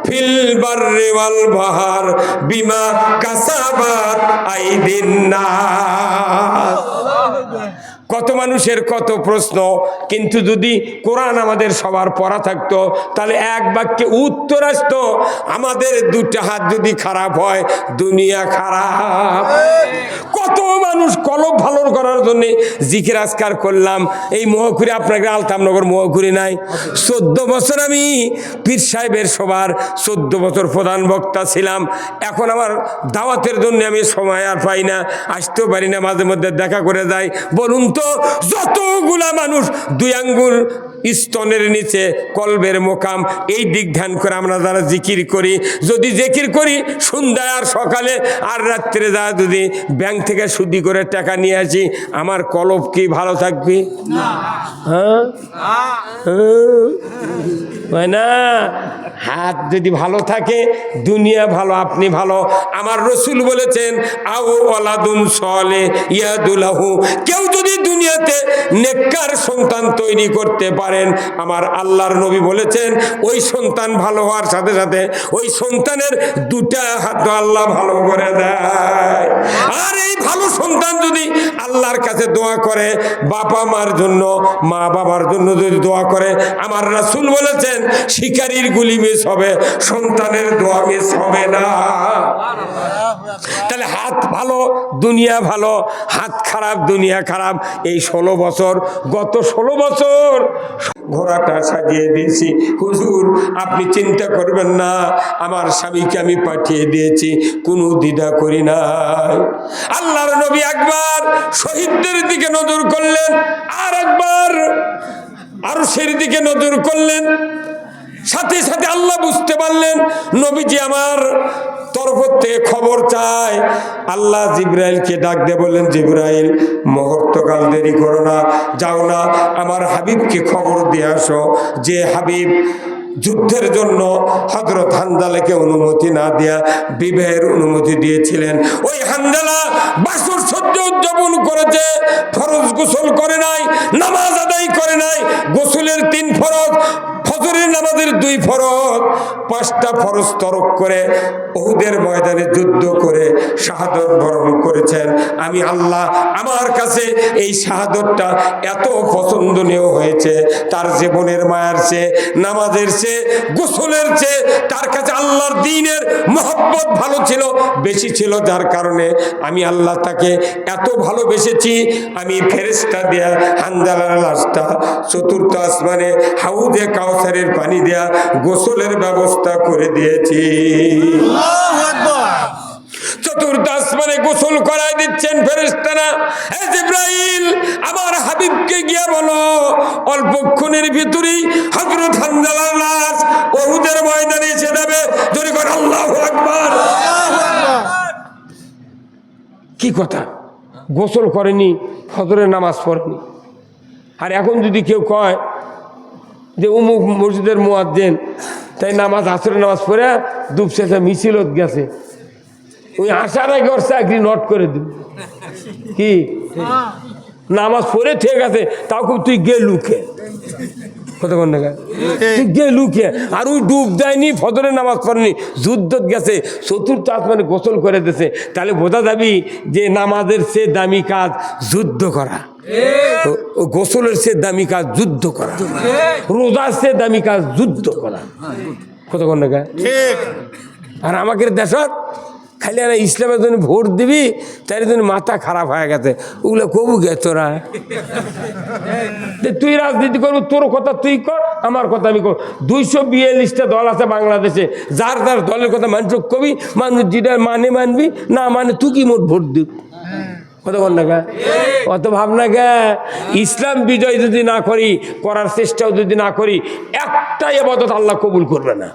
ফিল বাররি ওয়াল বাহার বিমা কাসাবাত আইদিন নাস। কত মানুষের কত প্রশ্ন, কিন্তু যদি কোরআন আমাদের সবার পড়া থাকতো তাহলে এক বাক্যে উত্তর আসতো, আমাদের 2টা হাত যদি খারাপ হয় দুনিয়া খারাপ। কত মানুষ কলব ভালো করার জন্য জিকির আজকার করলাম। এই মহকুরে আপনাকে আলতামনগর মহকুরি নাই, 14 বছর আমি পীর সাহেবের সবার 14 বছর প্রধান বক্তা ছিলাম। এখন আমার দাওয়াতের জন্য আমি সময় আর পাই না, আসতেও পারি না, মাঝে মধ্যে দেখা করে যাই। বলুন তো, যতগুলা মানুষ 2 আঙ্গুল স্তনের নিচে কলবের মোকাম, এই দিক ধ্যান করে আমরা যারা জিকির করি, যদি জিকির করি সন্ধ্যায় আর সকালে আর রাত্রে যা যদি ব্যাংক থেকে সুদি করে টাকা নিয়ে আসি, আমার কলব কি ভালো থাকবে? হ্যাঁ, হয় না? হাত যদি ভালো থাকে দুনিয়া ভালো, আপনি ভালো। আমার রসুল বলেছেন, আও ওয়ালাদুন সলে ইয়াদুলাহু, কেউ যদি দুনিয়াতে নেককার সন্তান তৈরি করতে পারেন, আমার আল্লাহর নবী বলেছেন ওই সন্তান ভালো হওয়ার সাথে সাথে ওই সন্তানের 2টা হাত আল্লাহ ভালো করে দেয়। আর এই ভালো সন্তান যদি আল্লাহর কাছে দোয়া করে, বাবা মার জন্য, মা বাবার জন্য যদি দোয়া করে, আমার রাসূল বলেছেন শিকারীর গুলি মিস হবে, সন্তানের দোয়া মিস হবে না। তাহলে হাত ভালো দুনিয়া ভালো, হাত খারাপ দুনিয়া খারাপ। এই 16 বছর, গত 16 বছর ঘোড়াটা সাজিয়ে দিয়েছি। হুজুর আপনি চিন্তা করবেন না, আমার স্বামীকে আমি পাঠিয়ে দিয়েছি, কোনো দ্বিধা করি নাই। আল্লাহর নবী একবার শহীদদের দিকে নজর করলেন, আর একবার আরশের দিকে নজর করলেন। সাথে সাথে আল্লাহ বুঝতে পারলেন নবীজি আমার তরফ থেকে খবর চায়। আল্লাহ জিব্রাইলকে ডাক দিয়ে বললেন, জিব্রাইল মুহূর্তকাল দেরি করো না, যাও না আমার হাবিবকে খবর দিয়ে আসো যে হাবিব যুদ্ধের জন্য হযরত হানজালাকে অনুমতি না দেয়া বিবাহের অনুমতি দিয়েছিলেন। ওই হানজালা বাসর সহ্য উদযাপন করেছে, ফরজ গোসল করে নাই, নামাজ আদায় করে নাই। গোসলের 3 ফরজ, ফজরের নামাজের 2 ফরজ, 5টা ফরজ তরক করে উহুদের ময়দানে যুদ্ধ করে শাহাদত বরণ করেছেন। আমি আল্লাহ আমার কাছে এই শাহাদতটা এত পছন্দনীয় হয়েছে, তার জীবনের মায়ার চেয়ে, নামাজের চেয়ে, গোসলের চেয়ে তার কাছে আল্লাহর দ্বীনের মহব্বত ভালো ছিল, বেশি ছিল। যার কারণে আমি আল্লাহ তাকে এত ভালোবেসেছি, আমি ফেরেশতা দেয়া হানজালার লাশটা 4র্থ আসমানে হাউজে কাউসারের পানি দেয়া গোসলের ব্যবস্থা করে দিয়েছি। 4র্থ আসমানে গোসল করায় দিচ্ছেন ফেরেশতারা। হে জিব্রাইল আমার হাবিবকে গিয়ে বলো অল্পক্ষণের ভিতরেই হযরত হানজালার লাশ উহুদের ময়দানে এসে যাবে। জোরে করে আল্লাহু আকবার। কি কথা, গোসল করেনি, ফজরের নামাজ পড়েনি। আর এখন যদি কেউ কয় যে অমুক মসজিদের মুয়াজ্জিন, তাই নামাজ আসরের নামাজ পড়ে দুপসেটা মিছিলত গেছে, ওই আসার আগে ওর চাকরি নট করে দিবি। কি নামাজ পড়ে ঠিক আছে, তাও খুব তুই গেলুকে কতক্ষণ দেখা তুই গেলুকে, আর ওই ডুব দেয়নি, ফজরের নামাজ পড়েনি, যুদ্ধ গেছে, 4র্থ আসমানে গোসল করে দিয়েছে। তাহলে বোঝা যাবি যে নামাজের চেয়ে দামি কাজ যুদ্ধ করা, গোসলের চেয়ে দামি কাজ যুদ্ধ করা, রোজার চেয়ে দামি কাজ যুদ্ধ করা। কতক্ষণ দেখা। আর আমাকে দেশত খালি আর ইসলামের জন্য ভোট দিবি, তাই জন্য মাথা খারাপ হয়ে গেছে, ওগুলো কবু গে তোরা। তুই রাজনীতি করবি, তোর কথা তুই কর, আমার কথা আমি কর। 242টা দল আছে বাংলাদেশে, যার যার দলের কথা মানুষ কবি, মানুষ যেটা মানে মানবি, না মানে তুই কি মোট ভোট দিবি। কতক্ষণ টাকা অত ভাবনা গে। ইসলাম বিজয় যদি না করি, করার চেষ্টাও যদি না করি, একটা ইবাদত আল্লাহ কবুল করবে না,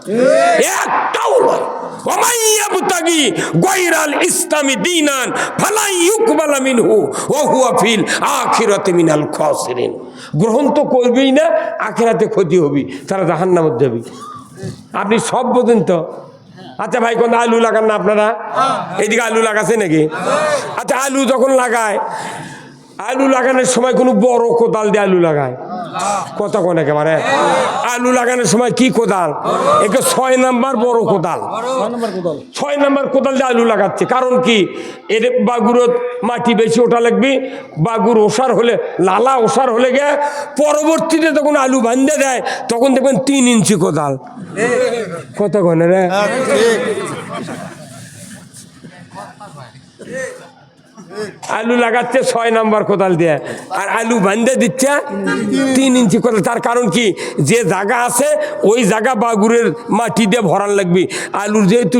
একটাও নয়। ওমাইয়াবতাগি গায়রাল ইসলামি দীনান ফালা ইউকবালা মিনহু ওয়া হুয়া ফিল আখিরাতি মিনাল খাসিরিন। গ্রহণ তো করবেই না, আখিরাতে ক্ষতি হবি, তারা জাহান্নামে যাবে। আপনি সব বোঝেন তো। আচ্ছা ভাই, কোন আলু লাগান না আপনারা? এইদিকে আলু লাগাছে নাকি? আচ্ছা আলু যখন লাগায়, আলু লাগানোর সময় কোনো বড় কোদাল দিয়ে আলু লাগায়? কথা কোন একেবারে। আলু লাগানোর সময় কি কোদাল? একে 6 নাম্বার বড় কোদাল, 6 নাম্বার কোদাল দিয়ে আলু লাগাচ্ছে। কারণ কি? এর বাগুরত মাটি বেশি ওঠা লাগবে, বাগুর ওষার হলে, লালা ওষার হলে গে পরবর্তীতে যখন আলু বান্ধে দেয় তখন দেখবেন 3 ইঞ্চি কোদাল। কথা কোন রে। আলু লাগাচ্ছে 6 নাম্বার কোদাল দিয়ে, আর আলু বান্ধে দিচ্ছে 3 ইঞ্চি কোদাল। তার কারণ কি? যে জায়গা আছে ওই জায়গা বাগুরের মাটি দিয়ে ভরান লাগবে। আলুর যেহেতু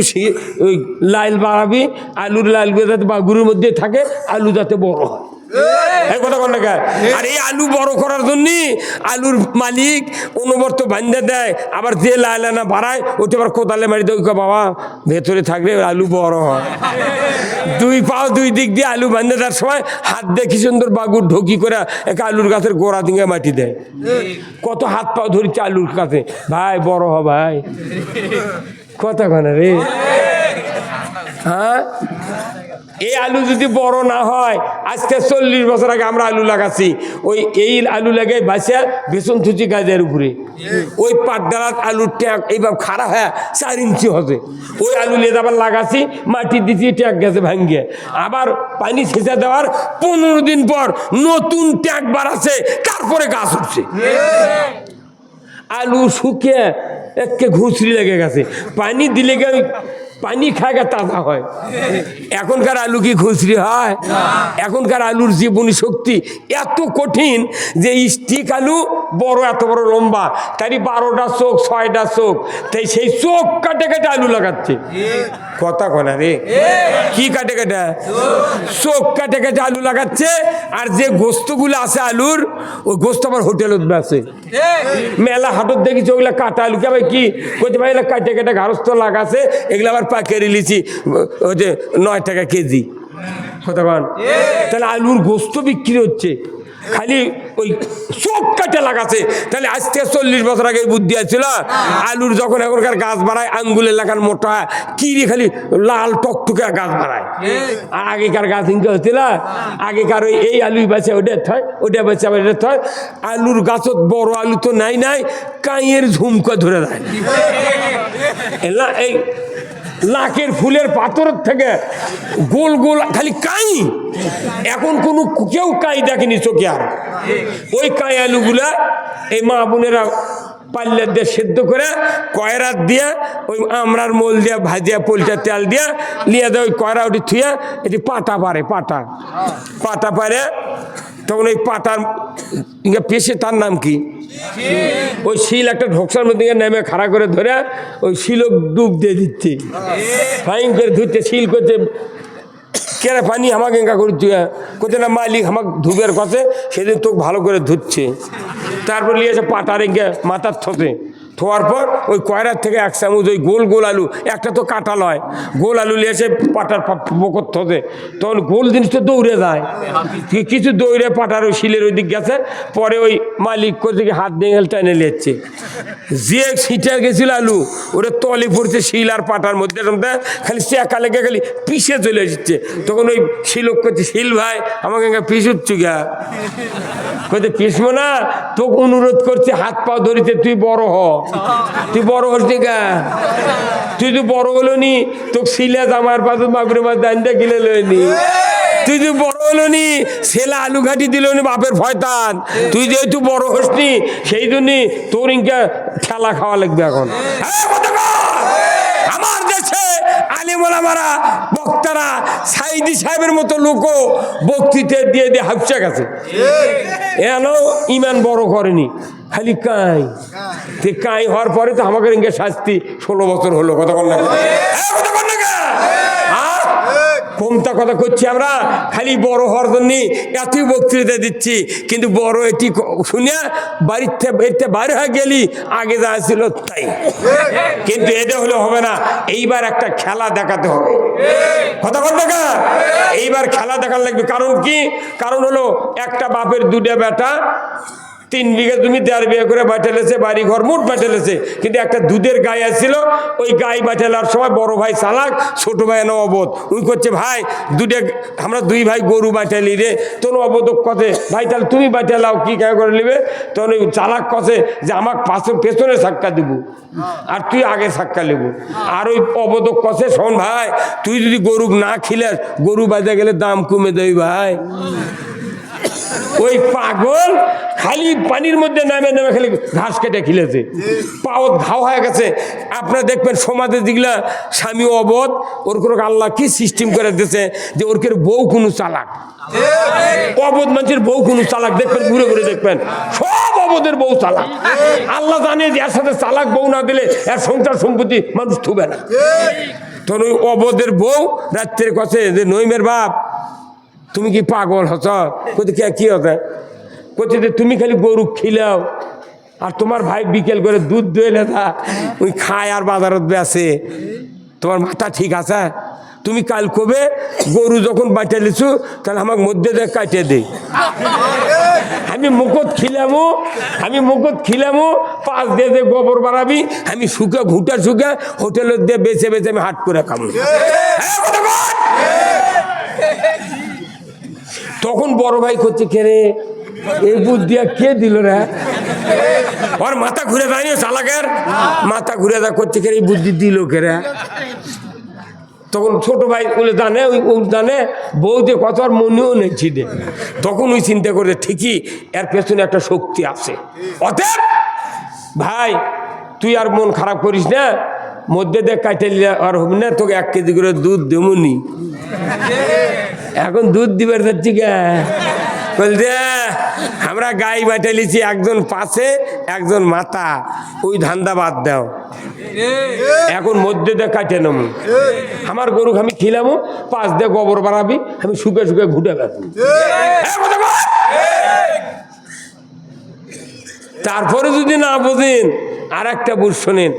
ওই লাইল বাড়াবি, আলুর লাইলগুলো যাতে বাগুরের মধ্যে থাকে, আলু যাতে বড় হয়। কথা কোন টাকা। আর এই আলু বড় করার জন্য আলুর মালিক অনবর্ত বান্ধে দেয়, আবার যে লাইলানা বাড়ায় ওতে আবার কোদালে মারি দেয়, বাবা ভেতরে থাকলে আলু বড় হয়। 2 পাও 2 দিক দিয়ে আলু বান্ধে দেওয়ার সময় হাত দিয়ে কি সুন্দর বাগুর ঢোকি করে একা আলুর গাছের গোড়া দিকে মাটি দেয়। কত হাত পাও ধরছে আলুর কাছে, ভাই বড় হ ভাই। কথা কানে রে। হ্যাঁ, এই আলু যদি বড় না হয়, আজকে 40 বছর আগে আমরা আলু লাগাচ্ছি, ওই এই আলু লাগাই বাঁচা বেসন থুচি গাছের উপরে, ওই পাটডালার আলুর ট্যাগ এইভাবে খাড়া হয়ে 4 ইঞ্চি হচ্ছে। ওই আলু নিয়ে আবার লাগাচ্ছি, মাটি দিচ্ছি, ট্যাগ গেছে ভাঙ্গিয়ে, আবার পানি ছেঁচা দেওয়ার 15 দিন পর নতুন ট্যাগ বাড়াচ্ছে, তারপরে গাছ উঠছে। আলু শুকিয়ে একে ঘুষড়ি লেগে গেছে, পানি দিলে গে পানি খায় তাজা হয়। এখনকার আলু কি খুচরি হয়? এখনকার আলুর জীবনী শক্তি এত কঠিন যে স্টিক আলু বড়, এত বড় লম্বা, তারই 12টা চোখ 6টা চোখ, তাই সেই চোখ কাটে কাটে আলু লাগাচ্ছে। কথা কনা রে, কি কাটে কাটে? চোখ কাটে কাটে আলু লাগাচ্ছে। আর যে গোস্তগুলো আছে আলুর, ওই গোস্ত আবার হোটেলত আছে। মেলা হাটত দেখি ওগুলা কাটা আলু, কে ভাই কি কইতে ভাই কাটে কাটে ঘাড়স্থ লাগাছে, এগুলো আবার পাকিয়ে লিচি ওই যে 9 টাকা কেজি। কতক্ষণ তাহলে আলুর গোস্ত বিক্রি হচ্ছে, খালি ওই চোখ কাটে লাগাছে। তাহলে আজ থেকে 40 বছর আগে বুদ্ধি আছিল। আলুর যখন এখনকার গাছ বাড়ায় আঙ্গুলের লাগান মোটা, কিরে খালি লাল টকটুকে গাছ বাড়ায়। আর আগেকার গাছ ইনকে হচ্ছিল, আগেকার ওই এই আলুই বেছে ওটা থয়, ওটা বেছে আবার এটা থয়। আলুর গাছত বড় আলু তো নাই, কাইয়ের ঝুমকা ধরে দেয়। এই লাখের ফুলের পাথরের থেকে গোল গোল খালি কাই। এখন কোনো কেউ কাই দেখেনি চোখে। আর ওই কাই আলুগুলা এই মা বোনেরা পাল্লা দিয়ে সেদ্ধ করে কয়রাত দিয়া ওই আমরার মোল দিয়া ভাজিয়া পোলটা তেল দিয়া লিয়া দেয়। ওই কয়রা ওটি থুয়া এটি পাটা পারে, পাটা পারে। তখন ওই পাটার পেশে, তার নাম কি, ওই শিল একটা ঢোকসার মধ্যে নেমে খাড়া করে ধরে ওই শিলক ডুব দিয়ে দিচ্ছে, ফাইন করে ধুচ্ছে, শিল করছে। কেরা পানি আমাকে এঙ্কা করে ধুয়া কোথায় না মালিক আমাকে ধুবের কাছে, সেদিন তোকে ভালো করে ধুচ্ছে। তারপর নিয়েছে পাটার এঙ্গে মাথার থতে, থোয়ার পর ওই কয়রার থেকে 1 চামচ ওই গোল গোল আলু, একটা তো কাটা লয়, গোল আলু নিয়েছে পাটার বকর থতে। তখন গোল জিনিসটা দৌড়ে যায়, কিছু দৌড়ে পাটার ওই শিলের ওই দিক গেছে। পরে ওই মালিক কোথেকে হাত দিয়ে টেনে নিচ্ছে, যে ছিটে গেছিল আলু ওটা তলে পড়ছে শিল আর পাটার মধ্যে, খালি চেকা লেগে খালি পিষে চলে এসেছে। তখন ওই শিলক করছে, শিল ভাই আমাকে পিছুচ্ছু গা, কোথায় পিছবো না, তোকে অনুরোধ করছে, হাত পা ধরিতে, তুই বড় হ, তুই বড় হচ্ছি গা, তুই তো বড় হলো নি, তোকে শিলে জামার পাশে মাগুরের মাছ দান্ডা গিলে লইনি, তুই তো বড় হলো নি, ছেলে আলু ঘাটি দিল নি বাপের ফয়তান, তুই যেহেতু বড় হসনি সেই জন্যই তোর ইনকা ঠেলা খাওয়া লাগবে এখন। আমার দেশে আলিমোলামারা বক্তারা সাইদি সাহেবের মতো লোকও বক্তৃতা দিয়ে দিয়ে হাফসা গেছে, এনো ইমান বড় করেনি, খালি কাই। কাই হওয়ার পরে তো আমাকে ইনকে শাস্তি 16 বছর হলো। কতক্ষণ লাগে কমতা কথা করছি আমরা, খালি বড় হওয়ার জন্য এতই বক্তৃতা দিচ্ছি, কিন্তু বড় এটি শুনিয়া বাড়িতে বাইরে হয়ে গেলি আগে যা ছিল তাই। কিন্তু এটা হলে হবে না, এইবার একটা খেলা দেখাতে হবে। কথা বল দেখা, এইবার খেলা দেখার লাগবে। কারণ কি? কারণ হলো একটা বাপের 2টা বেটা 3 বিঘা জমি 1.5 বিঘা করে বাঁচালেছে, বাড়ি ঘর মোট বাঁচালেছে, কিন্তু একটা দুধের গাই আসছিল। ওই গাই বাঁচালার সময় বড় ভাই চালাক, ছোট ভাই নববোধ। উনি করছে, ভাই আমরা 2 ভাই গরু বাঁচালি রে। তোর অবোধক কথে, ভাই তাহলে তুমি বাঁচালাও, কি কে করে নেবে? তখন ওই চালাক কথে যে আমাকে পেছনে সাক্কা দিব আর তুই আগে সাক্কা নেব। আর ওই অবোধক কথে, শোন ভাই, তুই যদি গরু না খিলাস, গরু বাজা গেলে দাম কমে দেয় ভাই। ওই পাগল খালি পানির মধ্যে নামে নামে খালি ঘাস কেটে খিলেছে, পাও ঘাও হয়ে গেছে। আপনারা দেখবেন সমাজে যেগুলা স্বামী অবধ, ওর কোনো আল্লাহ কি সিস্টেম করে দিয়েছে যে ওর বউ কোনো চালাক, অবধ মানুষের বউ কোনো চালাক। দেখবেন ঘুরে ঘুরে দেখবেন সব অবধের বউ চালাক। আল্লাহ জানে যে এর সাথে চালাক বউ না দিলে এর সংসার সম্পত্তি মানুষ থুবে না। তখন ওই অবধের বউ রাত্রের কাছে যে নইমের বাপ, তুমি কি পাগল হচ্ছ? কোথায় কি হতে? কোথায় যে তুমি খালি গরু খিলাও আর তোমার ভাই বিকেল করে দুধ দইলে তা ওই খায় আর বাজারত বেছে, তোমার মাথা ঠিক আছে? তুমি কাল কবে গরু যখন বাঁচা লিছু তাহলে আমাকে মধ্যে দিয়ে কাটিয়ে দেই। আমি মুখত খিলামো 5 দিয়ে যে গোবর বাড়াবি, আমি শুকে ঘুটা শুকে হোটেলের দিয়ে বেছে বেছে আমি হাট করে খাবো। তখন বড় ভাই করছে, কে রে এই বুদ্ধি কে দিল রে? ওর মাথা ঘুরে যায়নি, চালাকের মাথা ঘুরে যা করছে, কে এই বুদ্ধি দিল কে রে? তখন ছোট ভাই বলে জানে, ওই জানে বউতে কত আর মনেও নেই ছিটে। তখন ওই চিন্তা করে, ঠিকই এর পেছনে একটা শক্তি আছে। অতএব ভাই তুই আর মন খারাপ করিস না, মধ্যে দিয়ে কাটে নিলে আর হবে না, তোকে 1 কেজি করে দুধ দেবনি। এখন দুধ দিবার যাচ্ছি কে বলছে আমরা গাই বাটে লিছি, একজন পাশে একজন মাথা, ওই ধান্দা বাদ দাও। এখন মধ্যে দিয়ে কাটে নেবো, আমার গরু আমি খিলামো, পাশ দিয়ে গোবর বাড়াবি, আমি শুকে শুকে ঘুটে বেড়াবো। তারপরে যদি না বোঝেন আর একটা বুঝ শোনেন,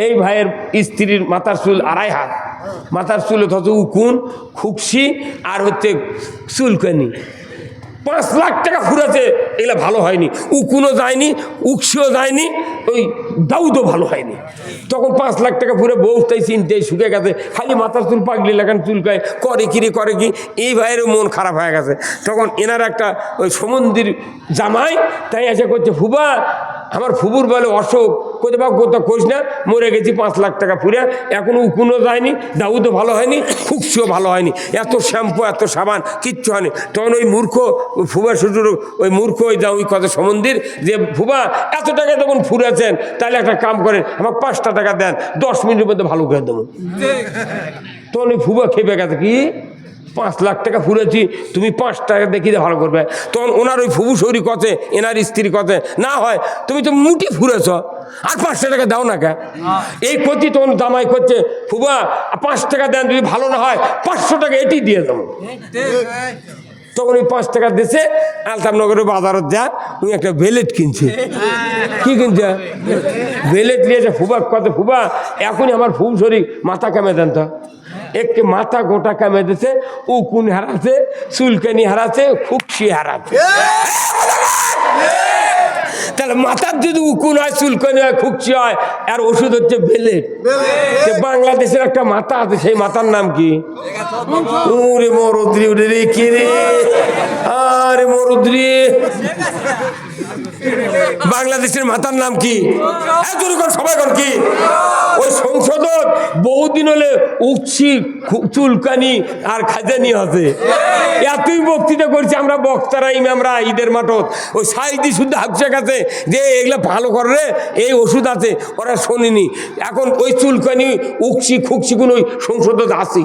এই ভাইয়ের স্ত্রীর মাথার চুল 2.5 হাত, মাথার চুল অথচ উকুন, খুকসি আর হচ্ছে চুলকানি। 5 লাখ টাকা ফুরাছে, এগুলো ভালো হয়নি, উকুনও যায়নি, উকসিও যায়নি, ওই দাউদও ভালো হয়নি। তখন 5 লাখ টাকা ফুরে বউটাই চিনতে শুকে গেছে, খালি মাথার চুল পাগলি লাগান চুলকায়, করে কি এই ভাইয়েরও মন খারাপ হয়ে গেছে। তখন এনার একটা ওই সমন্দির জামাই তাই এসে করছে, ফুবা আমার ফুবুর বলে অসুখ, কোথাও বা কোথাও কোষ না, মরে গেছি 5 লাখ টাকা ফুরে, এখনো উকুনও যায়নি, দাউদও ভালো হয়নি, খুকসিও ভালো হয়নি, এত শ্যাম্পু এত সাবান কিচ্ছু হয়নি। তখন ওই মূর্খ ফুবা শুধু ওই মূর্খ ওই যা ওই কথা সমন্দির যে ফুবা এত টাকা যখন ফুরেছেন তাহলে একটা কাম করেন, আমাকে 5টা টাকা দেন, 10 মিনিটের মধ্যে ভালো করে দেবো। তখন ওই ফুবা খেপে গেছে, কি 5 লাখ টাকা ফুরেছি, তুমি 5 টাকা দেখি ভালো করবে। তখন ওনার ওই ফুবু শরী কথে, এনার স্ত্রী কথে, না হয় তুমি তো মুটি ফুরেছ, আর 5টা টাকা দাও না কে, এই ক্ষতি। তখন জামাই করছে, ফুবা 5 টাকা দেন, যদি ভালো না হয় 500 টাকা এটি দিয়ে দেবো। তখন ওই 5 টাকা দিয়েছে, আলতামনগরের বাজারত যা উনি একটা বেলেট কিনছে। কি কিনছে? বেলেট নিয়েছে। ফুবা কত, ফুবা এখনই আমার ফুল শরীর মাথা কামে দেন তো। একটি মাথা গোটা কামে দিয়েছে, উকুন হারাচ্ছে, চুলকানি হারাচ্ছে, খুকসি হারাচ্ছে। তাহলে মাথার যদি উকুন হয়, চুলকানি হয়, খুকসি হয়, আর ওষুধ হচ্ছে বেলেট। বাংলাদেশের একটা মাথা আছে, সেই মাথার নাম কি? ওরে মরদ্রি, ওরে রে কে রে, আরে মরদ্রি, বাংলাদেশের মাথার নাম কি? সবাই কর কি? ওই সংসদত বহুদিন হলে উকসি, চুলকানি আর খাজানি আছে, এতই বক্তৃতা করছি আমরা বক্তারা, ইমামরা ঈদের মাঠত। ওই সাইদি শুদ্ধ হাফসে কাছে যে এগুলা ভালো করে, এই ওষুধ আছে, ওরা শোনেনি। এখন ওই চুলকানি উকসি খুকসি কোন ওই সংসদত আছে,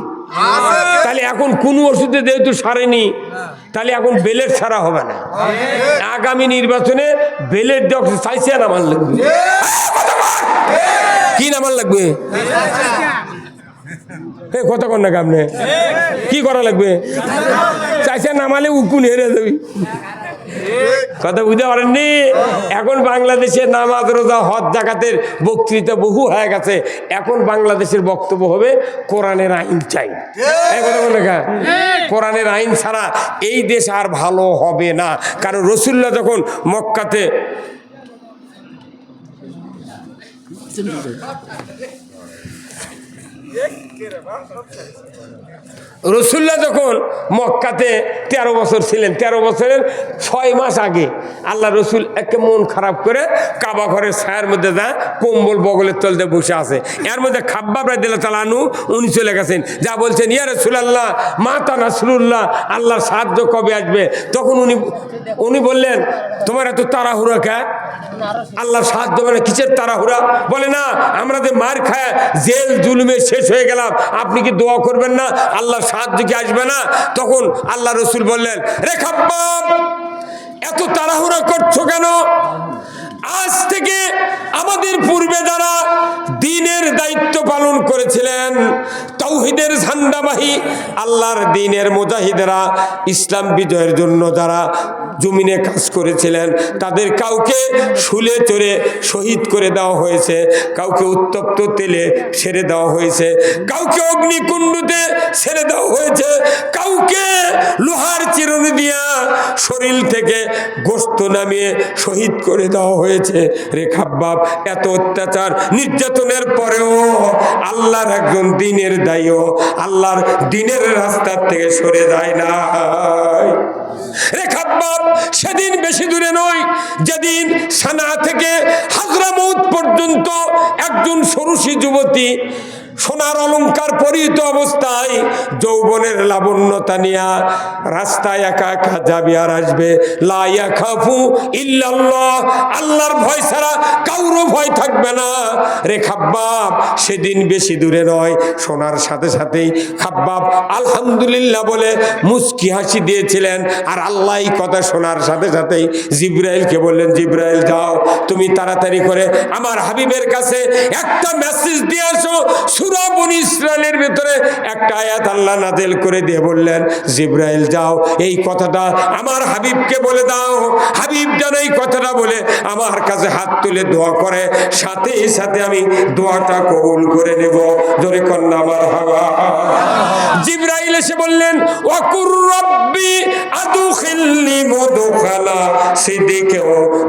তাহলে এখন কোন ওষুধে যেহেতু সারেনি, তাহলে এখন বেলেট ছাড়া হবে না। আগামী নির্বাচনে বেলেট দেওয়া চাইছে না, আমার লাগবে কি নামান লাগবে? কথা কন না, আপনি কি করা লাগবে? চাইছে নামালে উকুন হেরে যাবি, কথা বুঝতে পারেননি? এখন বাংলাদেশের নামাজ রোজা হজ জাকাতের বক্তৃতা বহু হয়ে গেছে, এখন বাংলাদেশের বক্তব্য হবে কোরআনের আইন চাই। কোরআনের আইন ছাড়া এই দেশ আর ভালো হবে না। কারণ রাসূলুল্লাহ যখন মক্কাতে রসুল্লাহ যখন মক্কাতে 13 বছর ছিলেন, 13 বছরের 6 মাস আগে আল্লাহ রসুল একে মন খারাপ করে কাবা ঘরের ছায়ার মধ্যে যা কম্বল বগলের তলতে বসে আছে। এর মধ্যে খাব্বাব রাদিয়াল্লাহু তাআলা আনহু উনি চলে গেছেন, যা বলছেন, ইয়া রাসূলুল্লাহ মাতা নাসরুল্লাহ, আল্লাহর সাহায্য কবে আসবে? তখন উনি বললেন, তোমার এত তাড়াহুড়া কে? আল্লাহর সাহায্য মানে কিসের তাড়াহুড়া? বলে না, আমরা যে মার খায় জেল জুলুমে শেষ হয়ে গেলাম, আপনি কি দোয়া করবেন না? আল্লাহর সাহায্য কি আসবে না? তখন আল্লাহ রসুল বললেন, রে খাব্বাব এত তাড়াহুড়া করছো কেন? আজ থেকে আমাদের পূর্বে যারা দ্বীনের দায়িত্ব পালন করেছিলেন, তাওহীদের ঝান্ডাবাহী আল্লাহর দ্বীনের মুজাহিদেরা, ইসলাম বিজয়ের জন্য যারা জমিনে কাজ করেছিলেন, তাদের কাউকে শুলে চড়ে শহীদ করে দেওয়া হয়েছে, কাউকে উত্তপ্ত তেলে ছেড়ে দেওয়া হয়েছে, কাউকে অগ্নিকুণ্ডতে ছেড়ে দেওয়া হয়েছে, কাউকে লোহার চিরুনি দিয়া শরীর থেকে গোশত নামিয়ে শহীদ করে দেওয়া হয়েছে। রে খাব্বাব, এত অত্যাচার নির্যাতনের পরেও আল্লাহর একজন দ্বীনের দায়ীও আল্লাহর দ্বীনের রাস্তার থেকে সরে যায় না। রে খাব্বাব, সেদিন বেশি দূরে নয় যেদিন সানা থেকে হাজরামউত পর্যন্ত একজন ষোড়শী যুবতী সোনার অলংকার পরিহিত অবস্থায় যৌবনের লাবণ্যতা নিয়া রাস্তায় একা একা যাবে আর আসবে, লা ইয়াখাফু ইল্লাল্লাহ, আল্লাহর ভয় ছাড়া কারো ভয় থাকবে না রে খাব্বাব। সেদিন বেশি দূরে নয়, শোনার সাথে সাথেই খাব্বাব আলহামদুলিল্লাহ বলে মুস্কি হাসি দিয়েছিলেন। আর আল্লাহ এই কথা শোনার সাথে সাথেই জিব্রাইলকে বললেন, জিব্রাইল যাও তুমি তাড়াতাড়ি করে আমার হাবিবের কাছে একটা মেসেজ দিয়ে আসো। সূরা বনী ইসরাইলের ভিতরে একটা আয়াত আল্লাহ নাযিল করে দিয়ে বললেন, জিব্রাইল যাও এই কথাটা আমার হাবিবকে বলে দাও। হাবিব যেন এই কথাটা বলে আমার কাছে হাত তুলে দোয়া করে, সাথে সাথে আমি দোয়াটা কবুল করে নেব। জোরে কন্যা আমার হাওয়া। জিব্রাইল এসে বললেন, ওয়াকুর রব্বি আদখিলনি মুদখালা সিদ্দিকে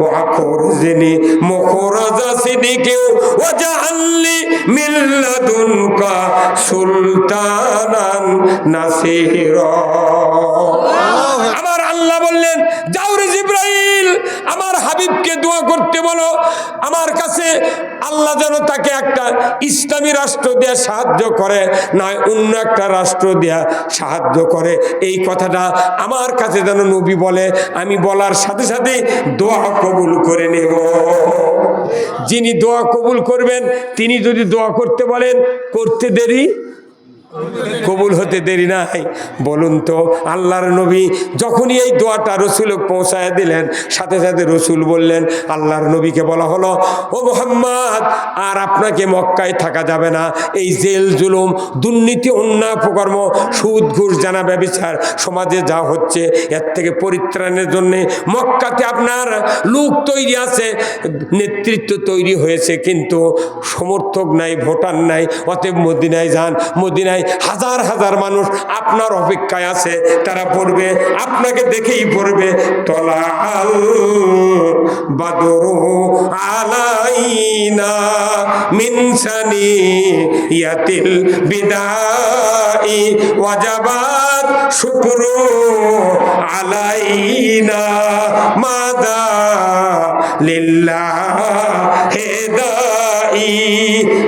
ওয়া খুরজনি মুখরাজা সিদ্দিকে ওয়াজআলনি মিন লাদুনকা সুলতানান নাসিরা। আমার আল্লাহ বললেন, যাও রে জিব্রাইল, আমার হাবিবকে দোয়া করতে বলো আমার কাছে আল্লাহ যেন তাকে একটা ইসলামী রাষ্ট্র দিয়ে সাহায্য করে, নয় অন্য একটা রাষ্ট্র দিয়ে সাহায্য করে। এই কথাটা আমার কাছে যেন নবী বলে, আমি বলার সাথে সাথে দোয়া কবুল করে নেব। যিনি দোয়া কবুল করবেন তিনি যদি দোয়া করতে বলেন, করতে দেরি কবুল হতে দেরি নাই। বলুন তো আল্লাহর নবী যখনই এই দোয়াটা রসুল পৌঁছায় দিলেন, সাথে সাথে রসুল বললেন, আল্লাহর নবীকে বলা হলো, ও মুহাম্মদ আর আপনাকে মক্কায় থাকা যাবে না। এই জেল জুলুম, দুর্নীতি, অন্যায় অপকর্ম, সুদ ঘুষ জানা ব্যভিচার সমাজে যা হচ্ছে, এর থেকে পরিত্রাণের জন্যে মক্কাতে আপনার লোক তৈরি আছে, নেতৃত্ব তৈরি হয়েছে, কিন্তু সমর্থক নাই, ভোটার নাই। অতএব মদিনায় যান, মদিনায় হাজার হাজার মানুষ আপনার অপেক্ষায় আছে, তারা পড়বে, আপনাকে দেখেই পড়বে, তলা আল বাদরু আলাইনা মিন সানিয়াতিল বিদাই ওয়াজাবাত শুকরু আলাইনা মাদা লিল্লাহি দাই।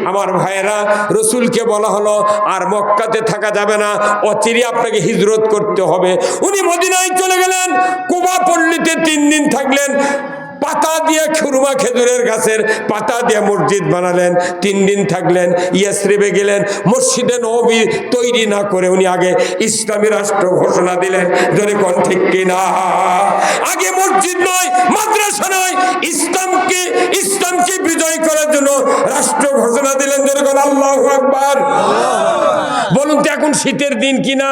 আমার ভাইরা, রসুলকে বলা হলো আর মক্কাতে থাকা যাবে না, অচিরে আপনাকে হিজরত করতে হবে। উনি মদিনায় চলে গেলেন, কুবা পল্লীতে 3 দিন থাকলেন, পাতা দিয়ে খুরমা খেজুরের গাছের পাতা দিয়ে মসজিদ বানালেন, 3 দিন থাকলেন। ইয়াসরিবে গেলেন, মসজিদে নববী তৈরি না করে উনি আগে ইসলামী রাষ্ট্র ঘোষণা দিলেন। যদি কোন ঠিক কিনা, আগে মসজিদ নয়, মাদ্রাসা নয়, ইসলামকে বিজয় করার জন্য রাষ্ট্র ঘোষণা দিলেন। যদি কোন আল্লাহু আকবার। বলুন তো এখন শীতের দিন কিনা,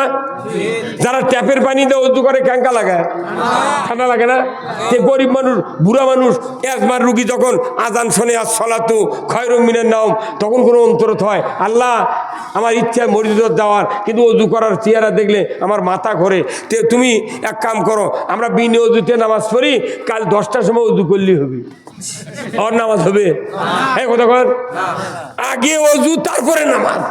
যারা ট্যাপের পানি দিয়ে উজু করে ক্যাঙ্কা লাগায়, ঠান্ডা লাগে না? গরিব মানুষ, বুড়া মানুষ, এজমার রুগী যখন আজান শোনে আর সলাতু খয়রুম মিনান নাওম, তখন কোনো অন্তরত হয়, আল্লাহ আমার ইচ্ছা মসজিদে যাওয়ার, কিন্তু অজু করার চেহারা দেখলে আমার মাথা ঘোরে। তুমি এক কাম করো, আমরা বিনে অজুতে নামাজ পড়ি, কাল 10টার সময় অজু করলেই হবে, আর নামাজ হবে। হ্যাঁ কথা কর, আগে অজু তারপরে নামাজ।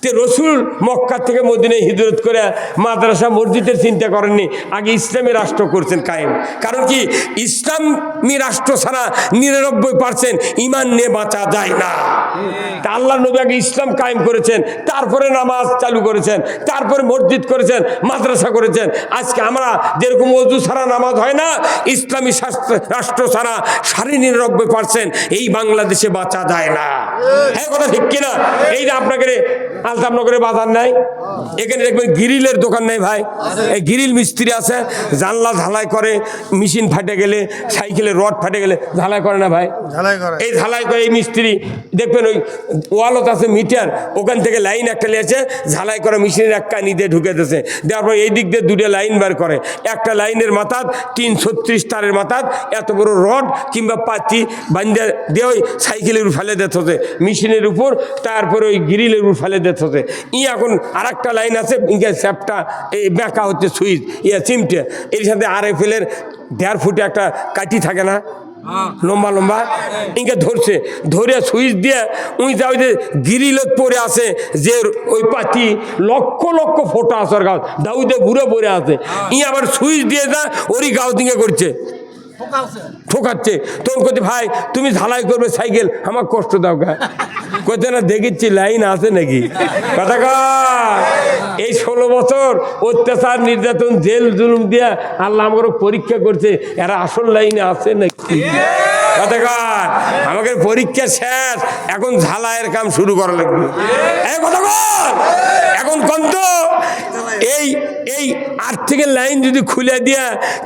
তে রসুল মক্কা থেকে মদিনায় হিজরত করে মাদ্রাসা মসজিদের চিন্তা করেননি, আগে ইসলামী রাষ্ট্র করছেন কায়েম। কারণ কি, ইসলামী রাষ্ট্র ছাড়া 99% ইমান নিয়ে বাঁচা যায় না। তা আল্লাহ নবী আগে ইসলাম কায়েম করেছেন, তারপরে নামাজ চালু করেছেন, তারপরে মসজিদ করেছেন, মাদ্রাসা করেছেন। আজকে আমরা যেরকম অজু ছাড়া নামাজ হয় না, ইসলামী রাষ্ট্র ছাড়া 99% এই বাংলাদেশে বাঁচা যায় না। হ্যাঁ কথা ঠিক কিনা? এই যে আপনাকে আলতামনগরে বাজার নাই, এখানে দেখবেন গ্রিলের দোকান নেই ভাই, এই গ্রিল মিস্ত্রি আছে, জানলা ঝালাই করে, মেশিন ফাটে গেলে, সাইকেলের রড ফাটে গেলে ঝালাই করে না ভাই? এই ঝালাই করে এই মিস্ত্রি দেখবেন, ওই ওয়ালত আছে মিটার, ওখান থেকে লাইন একটা নিয়েছে, ঝালাই করে মেশিনের এক কানি দিয়ে ঢুকে দিয়েছে, দেওয়ার পর এই দিক দিয়ে 2টা লাইন বার করে, একটা লাইনের মাথাত 336 তারের মাথাত এত বড় রড কিংবা পাতি বান্ধে দিয়ে ওই সাইকেলের উপর ফেলে দিতে হচ্ছে, মেশিনের উপর, তারপরে ওই গ্রিলের উপর ফেলে দিতে হচ্ছে। এখন আর একটা লাইন আছে, স্যাপটা এই বেঁকা হচ্ছে সুইচ, চিমটে, এর সাথে RFL-এর 1.5 ফুটে একটা কাঠি থাকে না, লম্বা লম্বা, ইনকে ধরছে, ধরে সুইচ দিয়ে ওই যা ওই যে গ্রিলত পরে আছে, যে ওই পাতি লক্ষ লক্ষ ফোটা আছে ওর গাছ, দাউদে ঘুরে পড়ে আছে, আবার সুইচ দিয়ে যা ওরই গাছ দিকে করছে। ঠোকাচ্ছে তোর কতি ভাই তুমি ঝালাই করবে সাইকেল আমার কষ্ট দাও গা কোথায় না দেখেছি লাইন আছে নাকি কথা কয় এই 16 বছর অত্যাচার নির্যাতন জেল জুলুম দিয়া আল্লাহ আমাকে পরীক্ষা করছে এরা আসল লাইনে আছে নাকি কথা কয় আমাকে পরীক্ষা শেষ এখন ঝালাইয়ের কাম শুরু করা লাগবে এই কথা কয় এখন কন্ত এই এই আর্থিকের লাইন যদি খুলে দিয়া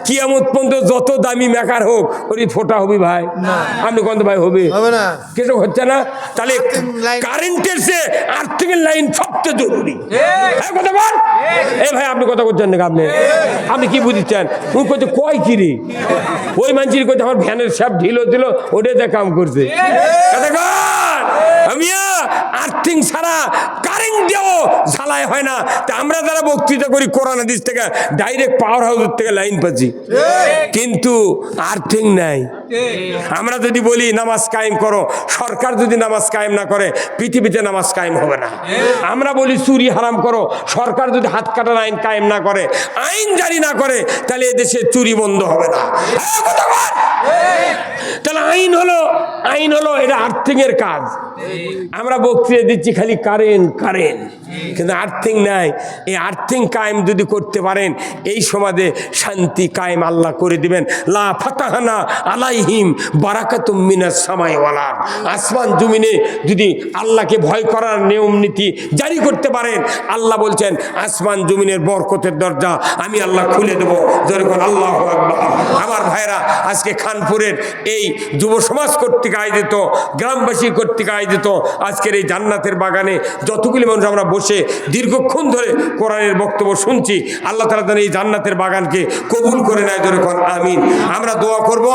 কিয়ামত পর্যন্ত যত দামি মেকার হোক ওই ফোটা হবি ভাই আপনি কন্ত ভাই হবে হবে না কিছু হচ্ছে না তাহলে লাইন- কারেন্টের চেয়ে আর্থিকের লাইন সবচেয়ে জরুরি এই কথা বল এই ভাই আপনি কথা বলছেন নাকি আপনি কি বুঝছেন উনি কইতে কয় কি রে ওই মানুষের কইতে আমার ভ্যানের সব ঢিল দিল ওটাতে কাম করছে কথা কন আমিয়া আর্থিং ছাড়া কারেন্ট দিয়েও ঝালাই হয় না তা আমরা যারা বক্তৃতা করি কোরআন হাদিস থেকে ডাইরেক্ট পাওয়ার হাউসের থেকে লাইন পাচ্ছি কিন্তু আর্থিং নাই আমরা যদি বলি নামাজ কায়েম করো সরকার যদি নামাজ কায়েম না করে পৃথিবীতে নামাজ কায়েম হবে না আমরা বলি চুরি হারাম করো সরকার যদি হাত কাটার আইন কায়েম না করে আইন জারি না করে তাহলে এদেশে চুরি বন্ধ হবে না তাহলে আইন হলো এটা আর্থিং এর কাজ আমরা বক্তৃতা দিচ্ছি খালি কারেন্ট কিন্তু আর্থিং নাই এই আর্থিং কায়েম যদি করতে পারেন এই সমাজে শান্তি কায়েম আল্লাহ করে দিবেন লা ফাতাহানা আলাইহিম বারাকাতুম মিনাস সামাই ওয়াল আরদ আসমান জমিনে যদি আল্লাহকে ভয় করার নিয়ম নীতি জারি করতে পারেন আল্লাহ বলছেন আসমান জমিনের বরকতের দরজা আমি আল্লাহ খুলে দেব যখন আল্লাহু আকবার আমার ভাইরা আজকে খানপুরের এই যুব সমাজ কর্তৃক আয়োজিত গ্রামবাসী কর্তৃক আয়োজিত আজকের এই জান্নাতের বাগানে যতগুলি মানুষ আমরা বসে দীর্ঘক্ষণ ধরে কোরআনের বক্তব্য শুনছি আল্লাহ তাআলা যেন এই জান্নাতের বাগানকে কবুল করে নেয় যখন আমিন আমরা দোয়া করব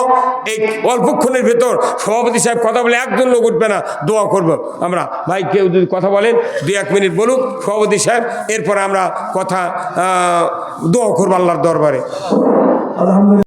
এই অল্পক্ষণের ভেতর সভাপতি সাহেব কথা বলে একজন লোক উঠবে না দোয়া করব আমরা ভাই কেউ যদি কথা বলেন 2-1 মিনিট বলুক সভাপতি সাহেব এরপরে আমরা কথা দোয়া করবো আল্লাহর দরবারে।